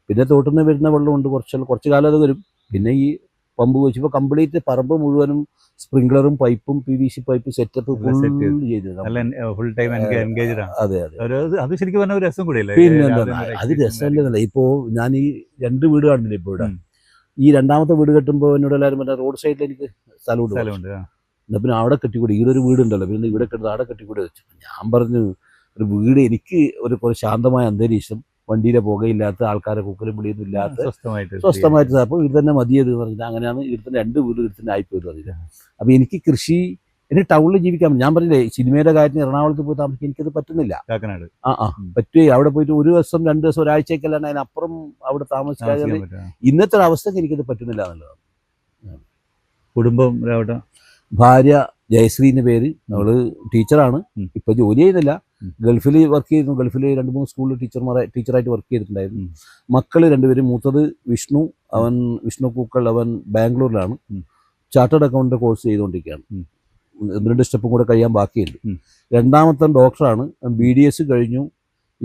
പിന്നെ തോട്ടിൽ നിന്ന് വരുന്ന വെള്ളമുണ്ട്, കുറച്ച് കാലം അത് വരും. പിന്നെ ഈ പമ്പ് വെച്ചപ്പോൾ കംപ്ലീറ്റ് പറമ്പ് മുഴുവനും സ്പ്രിംഗ്ലറും പൈപ്പും PVC പൈപ്പ് സെറ്റപ്പ് ചെയ്തത്. അതെ. അത് ശരിക്കും പറഞ്ഞ ഒരു രസം കൂടിയല്ലേ? പിന്നെ അത് രസമല്ലെന്നല്ല. ഇപ്പോ ഞാൻ ഈ 2 വീട് കണ്ടില്ല ഇപ്പൊ ഇവിടെ. ഈ 2ാമത്തെ വീട് കെട്ടുമ്പോൾ എന്നോട് എല്ലാവരും പറഞ്ഞ റോഡ് സൈഡിൽ എനിക്ക് സ്ഥലമുണ്ട്. എന്നാ പിന്നെ അവിടെ കെട്ടിക്കൂടെ, ഇവിടെ ഒരു വീടുണ്ടല്ലോ, പിന്നെ ഇവിടെ കെട്ടുന്നത് അവിടെ കെട്ടിക്കൂടെ വെച്ചു. ഞാൻ പറഞ്ഞു ഒരു വീട്, എനിക്ക് ഒരു ശാന്തമായ അന്തരീക്ഷം, വണ്ടിയിലെ പുകയില്ലാത്ത, ആൾക്കാരെ കുക്കലും പിടിയൊന്നും ഇല്ലാത്ത സ്വസ്ഥമായിട്ട്. അപ്പോൾ ഇത് തന്നെ മതിയത് പറഞ്ഞിട്ട് അങ്ങനെയാണ് ഇവിടെ 2 വീട് ഇവിടെ ആയിപ്പോയത് പറഞ്ഞില്ല. അപ്പോൾ എനിക്ക് കൃഷി, എനിക്ക് ടൗണിൽ ജീവിക്കാൻ, ഞാൻ പറഞ്ഞില്ലേ സിനിമയുടെ കാര്യത്തിന് എറണാകുളത്ത് പോയി താമസിക്കാൻ എനിക്കത് പറ്റുന്നില്ല. പറ്റുകയെ അവിടെ പോയിട്ട് 1 ദിവസം 2 ദിവസം ഒരാഴ്ചയൊക്കെയല്ലാണ്ട് അതിനപ്പുറം അവിടെ താമസിക്കാതെ ഇന്നത്തെ അവസ്ഥക്ക് എനിക്കത് പറ്റുന്നില്ല എന്നുള്ളതാണ്. കുടുംബം ഭാര്യ ജയശ്രീന്റെ പേര്, അവള് ടീച്ചറാണ്. ഇപ്പൊ ജോലി ചെയ്യുന്നില്ല, ഗൾഫിൽ വർക്ക് ചെയ്യുന്നു. ഗൾഫിൽ 2-3 സ്കൂളിൽ ടീച്ചറായിട്ട് വർക്ക് ചെയ്തിട്ടുണ്ടായിരുന്നു. മക്കള് 2 പേര്. മൂത്തത് വിഷ്ണു, വിഷ്ണു പൂക്കൾ, അവൻ ബാംഗ്ലൂരിലാണ് ചാർട്ടേഡ് അക്കൗണ്ട് കോഴ്സ് ചെയ്തുകൊണ്ടിരിക്കുകയാണ്. 1-2 സ്റ്റെപ്പും കൂടെ കഴിയാൻ ബാക്കിയുണ്ട്. 2ാമത്തെ ഡോക്ടറാണ്, BDS കഴിഞ്ഞു.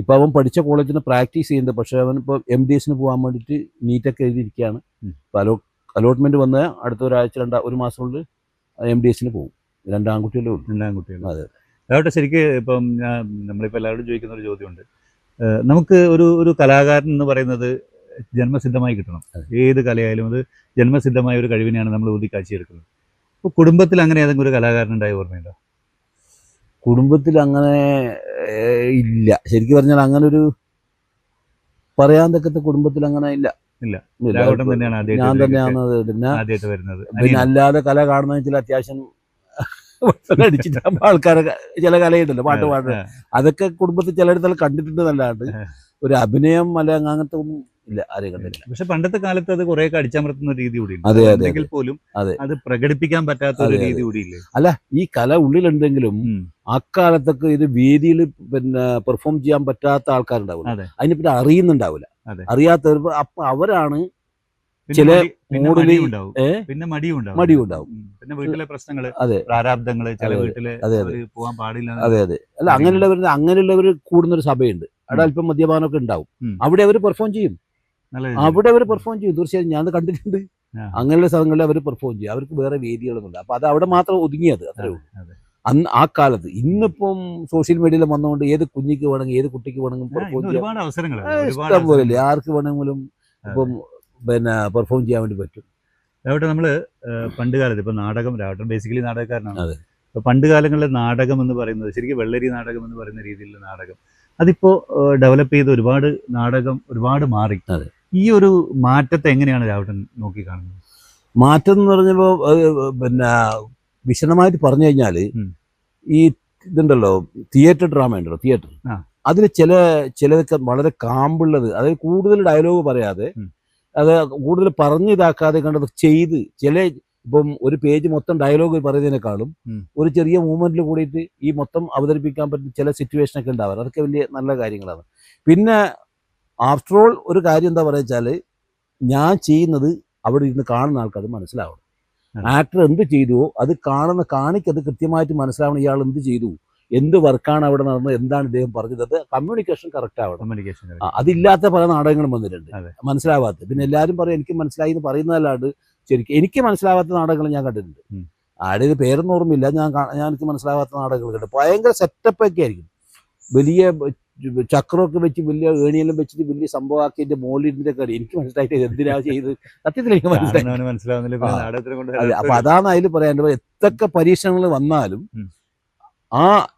ഇപ്പൊ അവൻ പഠിച്ച കോളേജിന് പ്രാക്ടീസ് ചെയ്യുന്നുണ്ട്. പക്ഷെ അവൻ ഇപ്പോൾ MDS പോകാൻ വേണ്ടിയിട്ട് നീറ്റൊക്കെ എഴുതിയിരിക്കുകയാണ്. അലോട്ട്മെന്റ് വന്ന അടുത്ത ഒരാഴ്ച 1 മാസത്തിനുള്ളിൽ MDS പോകും. 2 ആൺകുട്ടികളേ ഉള്ളൂ. അതെ. അതോട്ടെ, ശരിക്കും ഇപ്പം നമ്മളിപ്പോൾ എല്ലാവരോടും ചോദിക്കുന്ന ഒരു ചോദ്യമുണ്ട്. നമുക്ക് ഒരു കലാകാരൻ എന്ന് പറയുന്നത് ജന്മസിദ്ധമായി കിട്ടണം. ഏത് കലയായാലും അത് ജന്മസിദ്ധമായ ഒരു കഴിവിനെയാണ് നമ്മൾ ഊതിക്കാഴ്ചയെടുക്കുന്നത്. അപ്പോൾ കുടുംബത്തിൽ അങ്ങനെ ഏതെങ്കിലും ഒരു കലാകാരനുണ്ടായ ഓർമ്മയുണ്ടോ? കുടുംബത്തിൽ അങ്ങനെ ഇല്ല. ശരിക്കും പറഞ്ഞാൽ അങ്ങനെ ഒരു പറയാൻ തക്കത്തെ കുടുംബത്തിൽ അങ്ങനെ ഇല്ല. ഞാൻ തന്നെയാണ്. പിന്നെ അല്ലാതെ കല കാണുന്ന ചില അത്യാവശ്യം അടിച്ചിട്ട് ആൾക്കാരെ ചില കലയുണ്ടല്ലോ, പാട്ട് പാടുന്നത്, അതൊക്കെ കുടുംബത്തിൽ ചിലയിടത്തെല്ലാം കണ്ടിട്ടുണ്ട്. നല്ലാണ്ട് ഒരു അഭിനയം അല്ല അങ്ങനത്തെ ഒന്നും ഇല്ല, ആരെയും കണ്ടില്ല. പക്ഷെ പണ്ടത്തെ കാലത്ത് അത് കുറെയൊക്കെ അടിച്ചമർത്തുന്ന രീതി കൂടി പോലും അത് പ്രകടിപ്പിക്കാൻ പറ്റാത്ത ഒരു രീതി കൂടിയില്ലേ? അല്ല, ഈ കല ഉള്ളിലുണ്ടെങ്കിലും അക്കാലത്തൊക്കെ ഇത് വേദിയിൽ പിന്നെ പെർഫോം ചെയ്യാൻ പറ്റാത്ത ആൾക്കാരുണ്ടാവില്ല, അതിനെ പറ്റി അറിയുന്നുണ്ടാവില്ല. അറിയാത്തവർ അപ്പൊ അവരാണ് ചില പിന്നെ മടിയുണ്ടാവും, പിന്നെ വീട്ടിലെ പ്രശ്നങ്ങള്, പ്രാരാബ്ദങ്ങള്, ചില വീട്ടില് പോകാൻ പാടില്ല. അതെ. അല്ല, അങ്ങനെയുള്ളവർ കൂടുന്നൊരു സഭയുണ്ട്. അവിടെ അല്പം മദ്യപാനമൊക്കെ ഉണ്ടാവും. അവിടെ അവർ പെർഫോം ചെയ്യും. തീർച്ചയായും ഞാൻ കണ്ടിട്ടുണ്ട്. അങ്ങനെയുള്ള സ്ഥലങ്ങളിൽ അവർ പെർഫോം ചെയ്യും. അവർക്ക് വേറെ വേദികളൊന്നുമില്ല. അപ്പൊ അത് അവിടെ മാത്രം ഒതുങ്ങിയത്, അത്രേ ഉള്ളൂ. അന്ന് ആ കാലത്ത്. ഇന്നിപ്പം സോഷ്യൽ മീഡിയയിൽ വന്നുകൊണ്ട് ഏത് കുഞ്ഞിക്ക് വേണമെങ്കിൽ ഏത് കുട്ടിക്ക് വേണമെങ്കിലും പെർഫോം ചെയ്യാം. ഇഷ്ടം പോലെ ആർക്ക് വേണമെങ്കിലും ഇപ്പം പിന്നെ പെർഫോം ചെയ്യാൻ വേണ്ടി പറ്റും. രാവട്ടെ, നമ്മള് പണ്ട് കാലത്ത് ഇപ്പൊ നാടകം, രാവട്ടൻ ബേസിക്കലി നാടകക്കാരനാണ്. ഇപ്പൊ പണ്ട് കാലങ്ങളിലെ നാടകം എന്ന് പറയുന്നത് ശരിക്കും വെള്ളരി നാടകം എന്ന് പറയുന്ന രീതിയിലുള്ള നാടകം, അതിപ്പോ ഡെവലപ്പ് ചെയ്ത് ഒരുപാട് മാറി. ഈ ഒരു മാറ്റത്തെ എങ്ങനെയാണ് രാവട്ടൻ നോക്കി കാണുന്നത്? മാറ്റം എന്ന് പറഞ്ഞപ്പോ പിന്നെ വിശദമായിട്ട് പറഞ്ഞു കഴിഞ്ഞാല് ഈ ഇതുണ്ടല്ലോ, തിയേറ്റർ ഡ്രാമ ഉണ്ടല്ലോ, തിയേറ്റർ, അതിൽ ചിലതൊക്കെ വളരെ കാമ്പുള്ളത്, അതായത് കൂടുതൽ ഡയലോഗ് പറയാതെ, അത് കൂടുതൽ പറഞ്ഞ് ഇതാക്കാതെ കണ്ടത് ചെയ്ത് ഇപ്പം ഒരു പേജ് മൊത്തം ഡയലോഗ് പറയുന്നതിനേക്കാളും ഒരു ചെറിയ മൂവ്മെന്റിൽ കൂടിയിട്ട് ഈ മൊത്തം അവതരിപ്പിക്കാൻ പറ്റുന്ന ചില സിറ്റുവേഷനൊക്കെ ഉണ്ടാവാറ്, അതൊക്കെ വലിയ നല്ല കാര്യങ്ങളാണ്. പിന്നെ ആഫ്റ്റർ ഓൾ ഒരു കാര്യം എന്താ പറയുക വെച്ചാൽ, ഞാൻ ചെയ്യുന്നത് അവിടെ ഇരുന്ന് കാണുന്ന ആൾക്കത് മനസ്സിലാവണം. ആക്ടർ എന്ത് ചെയ്തുവോ അത് കാണിക്കത് കൃത്യമായിട്ട് മനസ്സിലാവണം. ഇയാൾ എന്ത് ചെയ്തു, എന്ത് വർക്കാണ് അവിടെ നടന്നത്, എന്താണ് ഇദ്ദേഹം പറഞ്ഞത്, അത് കമ്മ്യൂണിക്കേഷൻ കറക്റ്റ് ആവണം. അതില്ലാത്ത പല നാടകങ്ങളും വന്നിട്ടുണ്ട് മനസ്സിലാവാത്ത. പിന്നെ എല്ലാവരും പറയും എനിക്ക് മനസ്സിലായി എന്ന് പറയുന്നതല്ലാണ്ട് ശരിക്കും എനിക്ക് മനസ്സിലാവാത്ത നാടകങ്ങൾ ഞാൻ കണ്ടിട്ടുണ്ട്. ആരുടെയൊരു പേരൊന്നും ഓർമ്മയില്ല, ഞാൻ എനിക്ക് മനസ്സിലാവാത്ത നാടകങ്ങൾ കണ്ടു. ഭയങ്കര സെറ്റപ്പൊക്കെ ആയിരിക്കും, വലിയ ചക്രമൊക്കെ വെച്ച് വലിയ ഏണിയെല്ലാം വെച്ചിട്ട് വലിയ സംഭവമാക്കിയതിന്റെ മോളിന്റെ കറി എനിക്ക് മനസ്സിലായിട്ട് എന്തിനാ ചെയ്ത് സത്യത്തിൽ എനിക്ക് മനസ്സിലായി. അപ്പൊ അതാണ് അതിൽ പറയാനുള്ളത്. എത്രയൊക്കെ പരീക്ഷണങ്ങൾ വന്നാലും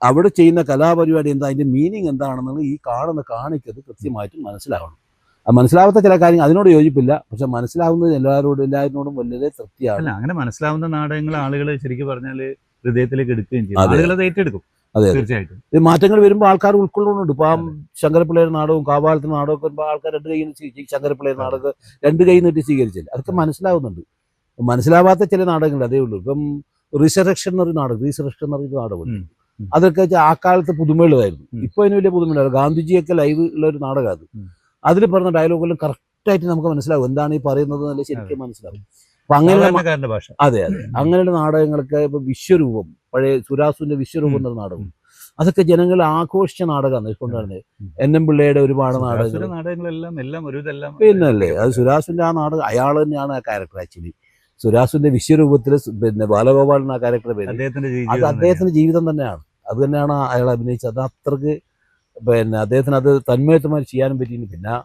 അവിടെ ചെയ്യുന്ന കലാപരിപാടി എന്താ, അതിന്റെ മീനിങ് എന്താണെന്നുള്ളത് ഈ കാണിക്കത് കൃത്യമായിട്ടും മനസ്സിലാവണം. മനസ്സിലാവാത്ത ചില കാര്യങ്ങൾ അതിനോട് യോജിപ്പില്ല, പക്ഷെ മനസ്സിലാവുന്നത് എല്ലാവരോടും വളരെ തൃപ്തിയാണ്. അങ്ങനെ മനസ്സിലാവുന്ന നാടകങ്ങൾ ആളുകൾ ശരിക്കും പറഞ്ഞാൽ ഹൃദയത്തിലേക്ക് എടുക്കുകയും ചെയ്യും, ആളുകൾ അത് ഏറ്റെടുക്കും. അതെ, തീർച്ചയായിട്ടും മാറ്റങ്ങൾ വരുമ്പോൾ ആൾക്കാർ ഉൾക്കൊള്ളുന്നുണ്ട്. ഇപ്പൊ ശങ്കരപ്പിള്ളയുടെ നാടകവും കാവാലത്തിന്റെ നാടകമൊക്കെ വരുമ്പോൾ ആൾക്കാർ 2 കൈ ശങ്കരപ്പിള്ളയുടെ നാടകം 2 കൈ നീട്ടി സ്വീകരിച്ചില്ല. അതൊക്കെ മനസ്സിലാവുന്നുണ്ട്. മനസ്സിലാവാത്ത ചില നാടകങ്ങൾ അതേ ഉള്ളൂ. ഇപ്പം റീസറക്ഷൻ എന്നൊരു നാടകം അതൊക്കെ ആ കാലത്ത് പുതുമയുള്ളതായിരുന്നു. ഇപ്പൊ അതിന് വലിയ പുതുമയില്ല. ഗാന്ധിജിയൊക്കെ ലൈവ് ഉള്ള ഒരു നാടകം അത്. അതിൽ പറഞ്ഞ ഡയലോഗെല്ലാം കറക്റ്റായിട്ട് നമുക്ക് മനസ്സിലാവും എന്താണ് ഈ പറയുന്നത് എന്നല്ല ശരിക്കും മനസ്സിലാവും. അപ്പൊ അങ്ങനെ അതെ അങ്ങനെയുള്ള നാടകങ്ങളൊക്കെ ഇപ്പൊ വിശ്വരൂപം, പഴയ സുരാസുവിന്റെ വിശ്വരൂപം എന്നൊരു നാടകം, അതൊക്കെ ജനങ്ങൾ ആഘോഷിച്ച നാടകമാണ് കൊണ്ടുവരുന്നത്. NM പിള്ളയുടെ ഒരുപാട് നാടകങ്ങളെല്ലാം പിന്നല്ലേ അത് സുരാസുവിന്റെ ആ നാടകം, അയാൾ തന്നെയാണ് ആ ക്യാരക്ടർ. ആക്ച്വലി സുരാസുവിന്റെ വിശ്വരൂപത്തിൽ പിന്നെ ബാലഗോപാലൻ ആ ക്യാരക്ടർ പേര്, അത് അദ്ദേഹത്തിന്റെ ജീവിതം തന്നെയാണ്. അത് തന്നെയാണ് അയാൾ അഭിനയിച്ചത്. അത് അത്രക്ക് പിന്നെ അദ്ദേഹത്തിന് അത് തന്മയത്വമായി ചെയ്യാനും പറ്റിയില്ല. പിന്നെ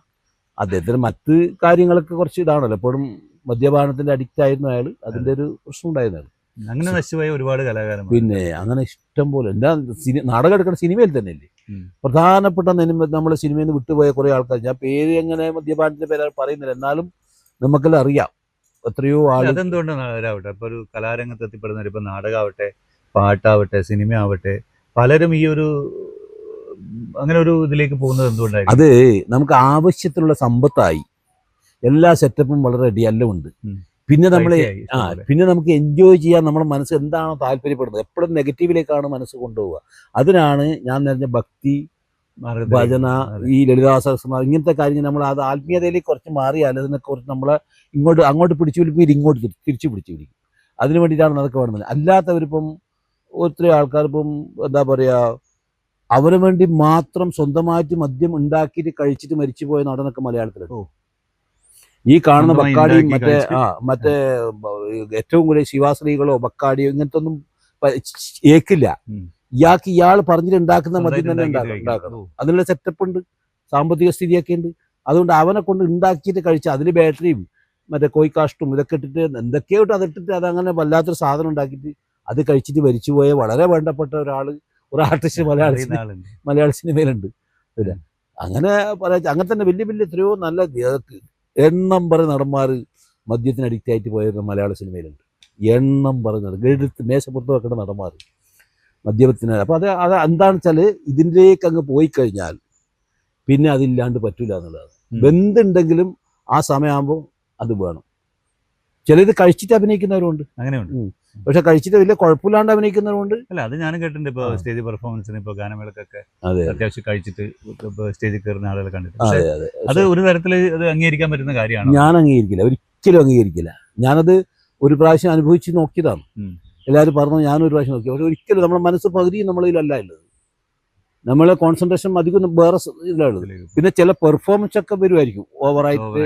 അദ്ദേഹത്തിന് മറ്റ് കാര്യങ്ങളൊക്കെ കുറച്ച് ഇതാണല്ലോ, എപ്പോഴും മദ്യപാനത്തിന്റെ അഡിക്റ്റ് ആയിരുന്നു അയാൾ. അതിന്റെ ഒരു പ്രശ്നം ഉണ്ടായിരുന്നു. അങ്ങനെ നശിച്ചുപോയ ഒരുപാട് കലാകാരൻ. പിന്നെ അങ്ങനെ ഇഷ്ടം പോലെ എന്താ നാടകം എടുക്കുന്ന സിനിമയിൽ തന്നെയല്ലേ പ്രധാനപ്പെട്ട നമ്മളെ സിനിമയിൽ നിന്ന് വിട്ടുപോയ കുറെ ആൾക്കാർ. ഞാൻ പേര് എങ്ങനെ മദ്യപാനത്തിന്റെ പേര് പറയുന്നില്ല, എന്നാലും നമുക്കെല്ലാം അറിയാം എത്രയോ ആൾ. അതെന്തുകൊണ്ടാവട്ടെ, ഇപ്പൊ ഒരു കലാരംഗത്ത് എത്തിപ്പെടുന്നവർ, ഇപ്പൊ നാടകമാവട്ടെ, പാട്ടാവട്ടെ, സിനിമ ആവട്ടെ, പലരും ഈ ഒരു അങ്ങനെ ഒരു ഇതിലേക്ക് പോകുന്നത് എന്തുകൊണ്ടാണ്? അത് നമുക്ക് ആവശ്യത്തിനുള്ള സമ്പത്തായി, എല്ലാ സെറ്റപ്പും വളരെ റെഡി എല്ലാം ഉണ്ട്. പിന്നെ പിന്നെ നമുക്ക് എൻജോയ് ചെയ്യാൻ നമ്മുടെ മനസ്സ് എന്താണോ താല്പര്യപ്പെടുന്നത്, എപ്പോഴും നെഗറ്റീവിലേക്കാണ് മനസ്സ് കൊണ്ടുപോവുക. അതിനാണ് ഞാൻ നേരത്തെ ഭക്തി, ഭജന, ഈ ലളിതാ സഹസ്രനാമം ഇങ്ങനത്തെ കാര്യങ്ങൾ നമ്മൾ അത് ആത്മീയതയിലേക്ക് കുറച്ച് മാറിയാൽ അതിനെ കുറച്ച് നമ്മളെ അങ്ങോട്ട് പിടിച്ചു പിടിക്കും, ഇങ്ങോട്ട് തിരിച്ചു പിടിച്ചു പിടിക്കും. അതിനു വേണ്ടിയിട്ടാണ് അതൊക്കെ വേണ്ടത്. അല്ലാത്തവരിപ്പം ഒത്തിരി ആൾക്കാർ ഇപ്പം എന്താ പറയുക, അവന് വേണ്ടി മാത്രം സ്വന്തമായിട്ട് മദ്യം ഉണ്ടാക്കിയിട്ട് കഴിച്ചിട്ട് മരിച്ചുപോയ നടനൊക്കെ മലയാളത്തിലുണ്ട്. ഈ കാണുന്ന ബക്കാടിയും മറ്റേ ഏറ്റവും കൂടുതൽ ശിവാശ്രീകളോ ബക്കാടിയോ ഇങ്ങനത്തെ ഒന്നും ഏക്കില്ല. ഇയാൾ പറഞ്ഞിട്ട് ഉണ്ടാക്കുന്ന മദ്യം തന്നെ ഉണ്ടാക്കണം. അതിനുള്ള സെറ്റപ്പ് ഉണ്ട്, സാമ്പത്തിക സ്ഥിതിയൊക്കെ ഉണ്ട്. അതുകൊണ്ട് അവനെ കൊണ്ട് ഉണ്ടാക്കിയിട്ട് കഴിച്ച് അതിൽ ബാറ്ററിയും മറ്റേ കോഴിക്കാഷ്ടും ഇതൊക്കെ ഇട്ടിട്ട് എന്തൊക്കെയോ ഇട്ട് അതിട്ടിട്ട് അതങ്ങനെ വല്ലാത്തൊരു സാധനം ഉണ്ടാക്കിയിട്ട് അത് കഴിച്ചിട്ട് മരിച്ചുപോയ വളരെ വേണ്ടപ്പെട്ട ഒരു ആർട്ടിസ്റ്റ് മലയാള സിനിമയിലുണ്ട്. അങ്ങനെ അങ്ങനെ തന്നെ വലിയ വലിയ എത്രയോ നല്ല എണ്ണം പറഞ്ഞ നടന്മാർ മദ്യത്തിന് അഡിക്റ്റ് ആയിട്ട് പോയ മലയാള സിനിമയിലുണ്ട്. എണ്ണം പറഞ്ഞത് എടുത്ത് മേശപ്പുറത്ത് വെക്കേണ്ട നടന്മാർ മദ്യപത്തിന്. അപ്പോൾ അത് എന്താണെന്ന് വെച്ചാൽ ഇതിലേക്ക് അങ്ങ് പോയി കഴിഞ്ഞാൽ പിന്നെ അതില്ലാണ്ട് പറ്റൂല എന്നുള്ളതാണ്. ബന്ധുണ്ടെങ്കിലും ആ സമയമാകുമ്പോൾ അത് വേണം. ചിലത് കഴിച്ചിട്ട് അഭിനയിക്കുന്നവരുണ്ട്, അങ്ങനെയുണ്ട്. പക്ഷെ കഴിച്ചിട്ട് വലിയ കുഴപ്പമില്ലാണ്ട് അഭിനയിക്കുന്നവരുണ്ട്. അല്ല, അത് ഞാനും കേട്ടിട്ടുണ്ട്. ഇപ്പോൾ സ്റ്റേജ് പെർഫോമൻസിന്, ഇപ്പോൾ ഗാനമേളക്കൊക്കെ അത്യാവശ്യം കഴിച്ചിട്ട് സ്റ്റേജിൽ കയറുന്ന ആളുകളെ കണ്ടിട്ടുണ്ട്. അത് ഒരു തരത്തിൽ അത് അംഗീകരിക്കാൻ പറ്റുന്ന കാര്യമാണ്. ഞാൻ അംഗീകരിക്കില്ല, ഒരിക്കലും അംഗീകരിക്കില്ല. ഞാനത് ഒരു പ്രാവശ്യം അനുഭവിച്ച് നോക്കിയതാണ്. എല്ലാവരും പറഞ്ഞു, ഞാനൊരു പ്രാവശ്യം നോക്കി. പക്ഷെ ഒരിക്കലും നമ്മുടെ മനസ്സ് പകുതിയും നമ്മളിലല്ല ഉള്ളത്. നമ്മളെ കോൺസെൻട്രേഷൻ അധികം വേറെ ഇതിലുള്ളത്. പിന്നെ ചില പെർഫോമൻസ് ഒക്കെ വരുമായിരിക്കും, ഓവറായിട്ട്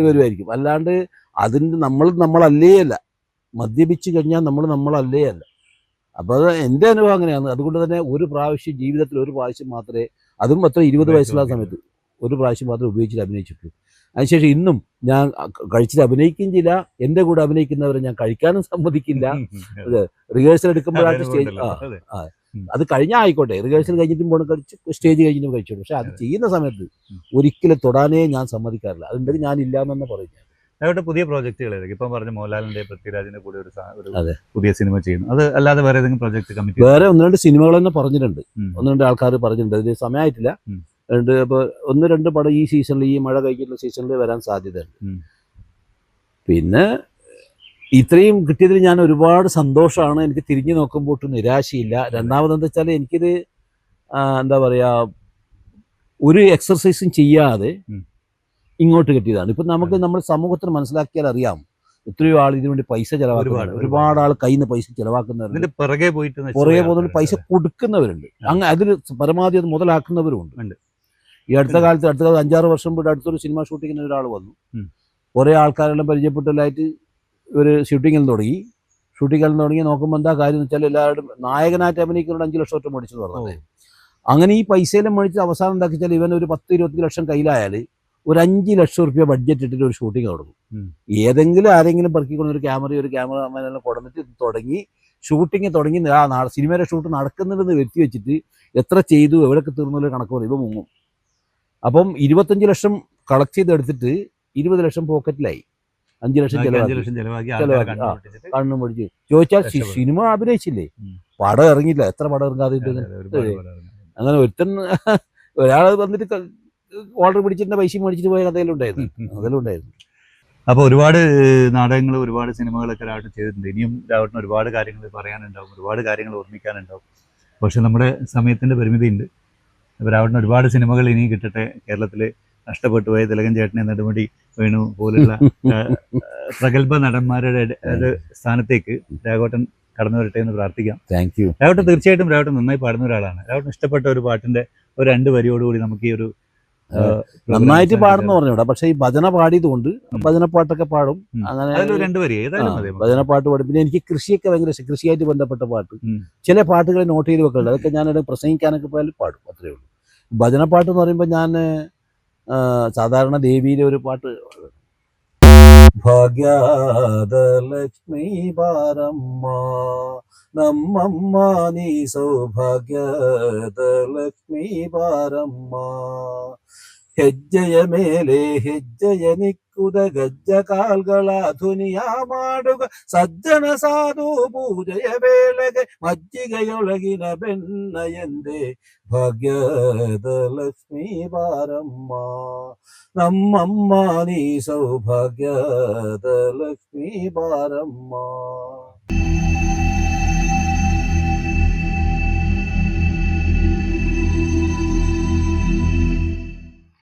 വരുമായിരിക്കും. അല്ലാണ്ട് അതിൻ്റെ നമ്മളല്ലേ അല്ല. മദ്യപിച്ച് കഴിഞ്ഞാൽ നമ്മളല്ലേ അല്ല. അപ്പോൾ അത് എൻ്റെ അനുഭവം അങ്ങനെയാണ്. അതുകൊണ്ട് തന്നെ ഒരു പ്രാവശ്യം ജീവിതത്തിൽ ഒരു പ്രാവശ്യം മാത്രമേ, അതും അത്ര 20 വയസ്സുള്ള സമയത്ത് ഒരു പ്രാവശ്യം മാത്രമേ ഉപയോഗിച്ചിട്ട് അഭിനയിച്ചിട്ടുള്ളൂ. അതിനുശേഷം ഇന്നും ഞാൻ കഴിച്ചിട്ട് അഭിനയിക്കുകയും ചെയ്യില്ല. എൻ്റെ കൂടെ അഭിനയിക്കുന്നവരെ ഞാൻ കഴിക്കാനും സമ്മതിക്കില്ല. റിഹേഴ്സൽ എടുക്കുമ്പോഴാണ് സ്റ്റേജ് അത് കഴിഞ്ഞാൽ ആയിക്കോട്ടെ, റിഹേഴ്സൽ കഴിഞ്ഞിട്ടും പോകണം, കഴിച്ച് സ്റ്റേജ് കഴിഞ്ഞിട്ടും കഴിച്ചോളൂ. പക്ഷെ അത് ചെയ്യുന്ന സമയത്ത് ഒരിക്കലും തൊടാനേ ഞാൻ സമ്മതിക്കാറില്ല. അതുണ്ടെങ്കിൽ ഞാൻ ഇല്ലാന്ന് തന്നെ പറയും. അവരുടെ പുതിയ പ്രോജക്റ്റുകൾ ഏതൊക്കെ? ഇപ്പം പറഞ്ഞ മോഹൻലാലിന്റെ പൃഥ്വിരാജിന്റെ കൂടെ ഒരു അതെ. പുതിയ സിനിമ ചെയ്യുന്നു. അത് അല്ലാതെ വേറെ ഏതെങ്കിലും പ്രോജക്ട് കമ്മിറ്റി? വേറെ 1-2 സിനിമകൾ തന്നെ പറഞ്ഞിട്ടുണ്ട്. 1-2 ആൾക്കാർ പറഞ്ഞിട്ടുണ്ട്. ഇത് സമയമായിട്ടില്ല. അപ്പോൾ 1-2 പടം ഈ സീസണിൽ, ഈ മഴ കഴിഞ്ഞിട്ടുള്ള സീസണിൽ വരാൻ സാധ്യതയുണ്ട്. പിന്നെ ഇത്രയും കിട്ടിയതിൽ ഞാൻ ഒരുപാട് സന്തോഷമാണ്. എനിക്ക് തിരിഞ്ഞു നോക്കുമ്പോൾ ഒട്ടും നിരാശയില്ല. രണ്ടാമതെന്താ വെച്ചാൽ എനിക്കിത് എന്താ പറയുക, ഒരു എക്സർസൈസും ചെയ്യാതെ ഇങ്ങോട്ട് കിട്ടിയതാണ്. ഇപ്പം നമുക്ക് നമ്മുടെ സമൂഹത്തിന് മനസ്സിലാക്കിയാൽ അറിയാം, എത്രയോ ആൾ ഇതിനു വേണ്ടി പൈസ ചെലവാക്കുന്നുണ്ട്. ഒരുപാട് ആൾ കയ്യിൽ നിന്ന് പൈസ ചെലവാക്കുന്നവരുണ്ട്, പുറകെ പോകുന്നവർ പൈസ കൊടുക്കുന്നവരുണ്ട്, അങ്ങനെ അതിൽ പരമാവധി അത് മുതലാക്കുന്നവരുമുണ്ട്. ഈ അടുത്ത കാലത്ത് 5-6 വർഷം മുമ്പ് അടുത്തൊരു സിനിമ ഷൂട്ടിങ്ങിന് ഒരാൾ വന്നു. കുറേ ആൾക്കാരെല്ലാം പരിചയപ്പെട്ടതായിട്ട് ഒരു ഷൂട്ടിങ്ങിൽ തുടങ്ങി നോക്കുമ്പോൾ എന്താ കാര്യം എന്ന് വെച്ചാൽ എല്ലാവരും നായകനായിട്ട് അഭിനയിക്കുന്നവരുടെ 5 ലക്ഷം ഒറ്റ മേടിച്ചു പറഞ്ഞത്. അങ്ങനെ ഈ പൈസയിലും മേടിച്ച് അവസാനം എന്താക്കി വെച്ചാൽ ഇവൻ ഒരു 10-20 ലക്ഷം കയ്യിലായാൽ ഒരു 5 ലക്ഷം റുപ്യ ബഡ്ജറ്റ് ഇട്ടിട്ട് ഒരു ഷൂട്ടിങ് തുടങ്ങും. ആരെങ്കിലും പെറുക്കിക്കൊണ്ട് ഒരു ക്യാമറമാനെല്ലാം തുടങ്ങി ഷൂട്ടിങ് തുടങ്ങി സിനിമയുടെ ഷൂട്ട് നടക്കുന്നുണ്ടെന്ന് വരുത്തി വെച്ചിട്ട് എത്ര ചെയ്തു, എവിടെയൊക്കെ തീർന്നുള്ള കണക്ക് പറയും, ഇവ മുങ്ങും. അപ്പം 25 ലക്ഷം കളക്ട് ചെയ്തെടുത്തിട്ട് 20 ലക്ഷം പോക്കറ്റിലായി. 5 ലക്ഷം ചെലവാക്കി കണ്ണും പിടിച്ച് ചോദിച്ചാൽ സിനിമ അഭിനയിച്ചില്ലേ, പടം ഇറങ്ങിയില്ല. എത്ര പടം ഇറങ്ങാതെ അങ്ങനെ ഒരാൾ വന്നിട്ട് ഓർഡർ പിടിച്ചിട്ട് പൈസ മേടിച്ചിട്ട് പോയ കഥയിലുണ്ടായിരുന്നു. അപ്പോൾ ഒരുപാട് നാടകങ്ങൾ, ഒരുപാട് സിനിമകളൊക്കെ രാവട്ടൻ ചെയ്തിട്ടുണ്ട്. ഇനിയും രാവട്ടന് ഒരുപാട് കാര്യങ്ങൾ പറയാനുണ്ടാവും, ഒരുപാട് കാര്യങ്ങൾ ഓർമ്മിക്കാനുണ്ടാവും. പക്ഷെ നമ്മുടെ സമയത്തിൻ്റെ പരിമിതിയുണ്ട്. അപ്പോൾ രാവട്ടന് ഒരുപാട് സിനിമകൾ ഇനിയും കിട്ടട്ടെ. കേരളത്തിൽ നഷ്ടപ്പെട്ടു പോയ തിലകൻ ചേട്ടനെ, നെടുമുടി വേണു പോലുള്ള പ്രഗത്ഭ നടന്മാരുടെ സ്ഥാനത്തേക്ക് രാഘവട്ടൻ കടന്നു വരട്ടെ എന്ന് പ്രാർത്ഥിക്കാം. Thank you. രാവട്ടൻ തീർച്ചയായിട്ടും രാവട്ടൻ നന്നായി പാടുന്ന ഒരാളാണ്. രാവട്ടൻ ഇഷ്ടപ്പെട്ട ഒരു പാട്ടിന്റെ ഒരു 2 വരിയോടുകൂടി നമുക്ക് ഈ ഒരു നന്നായിട്ട് പാടുന്ന പറഞ്ഞൂടാ, പക്ഷെ ഈ ഭജന പാടിയതുകൊണ്ട് ഭജനപ്പാട്ടൊക്കെ പാടും. അങ്ങനെ 2 വരി ഭജനപ്പാട്ട് പാടും. പിന്നെ എനിക്ക് കൃഷിയൊക്കെ ഭയങ്കര ഇഷ്ടം, കൃഷിയായിട്ട് ബന്ധപ്പെട്ട പാട്ട്. ചില പാട്ടുകൾ നോട്ട് ചെയ്ത് വെക്കുന്നുണ്ട്, അതൊക്കെ ഞാൻ പ്രസംഗിക്കാനൊക്കെ പോയാലും പാടും, അത്രേ ഉള്ളൂ. ഭജനപ്പാട്ട് എന്ന് പറയുമ്പോൾ ഞാൻ സാധാരണ ദേവിയിലെ ഒരു പാട്ട്, ഭാഗ്യദലക്ഷ്മി ബാരമ്മ നമ്മമ്മ നീ സൗഭാഗ്യദലക്ഷ്മി ಬಾರಮ್ಮ, ಹೆಜ್ಜೆಯ ಮೇಲೆ ಹೆಜ್ಜೆಯ ನಿಕ್ಕುದ ಗಜ್ಜ ಕಾಲ್ಗಳ ಧ್ವನಿಯ ಮಾಡುಗ ಸಜ್ಜನ ಸಾಧು ಪೂಜೆಯ ವೇಳೆಗೆ ಮಜ್ಜಿಗೆಯೊಳಗಿನ ಬೆನ್ನ ಎಂದೇ ಭಾಗ್ಯದ ಲಕ್ಷ್ಮೀ ಬಾರಮ್ಮ ನಮ್ಮಮ್ಮ ನೀ ಸೌಭಾಗ್ಯದ ಲಕ್ಷ್ಮೀ ಬಾರಮ್ಮ.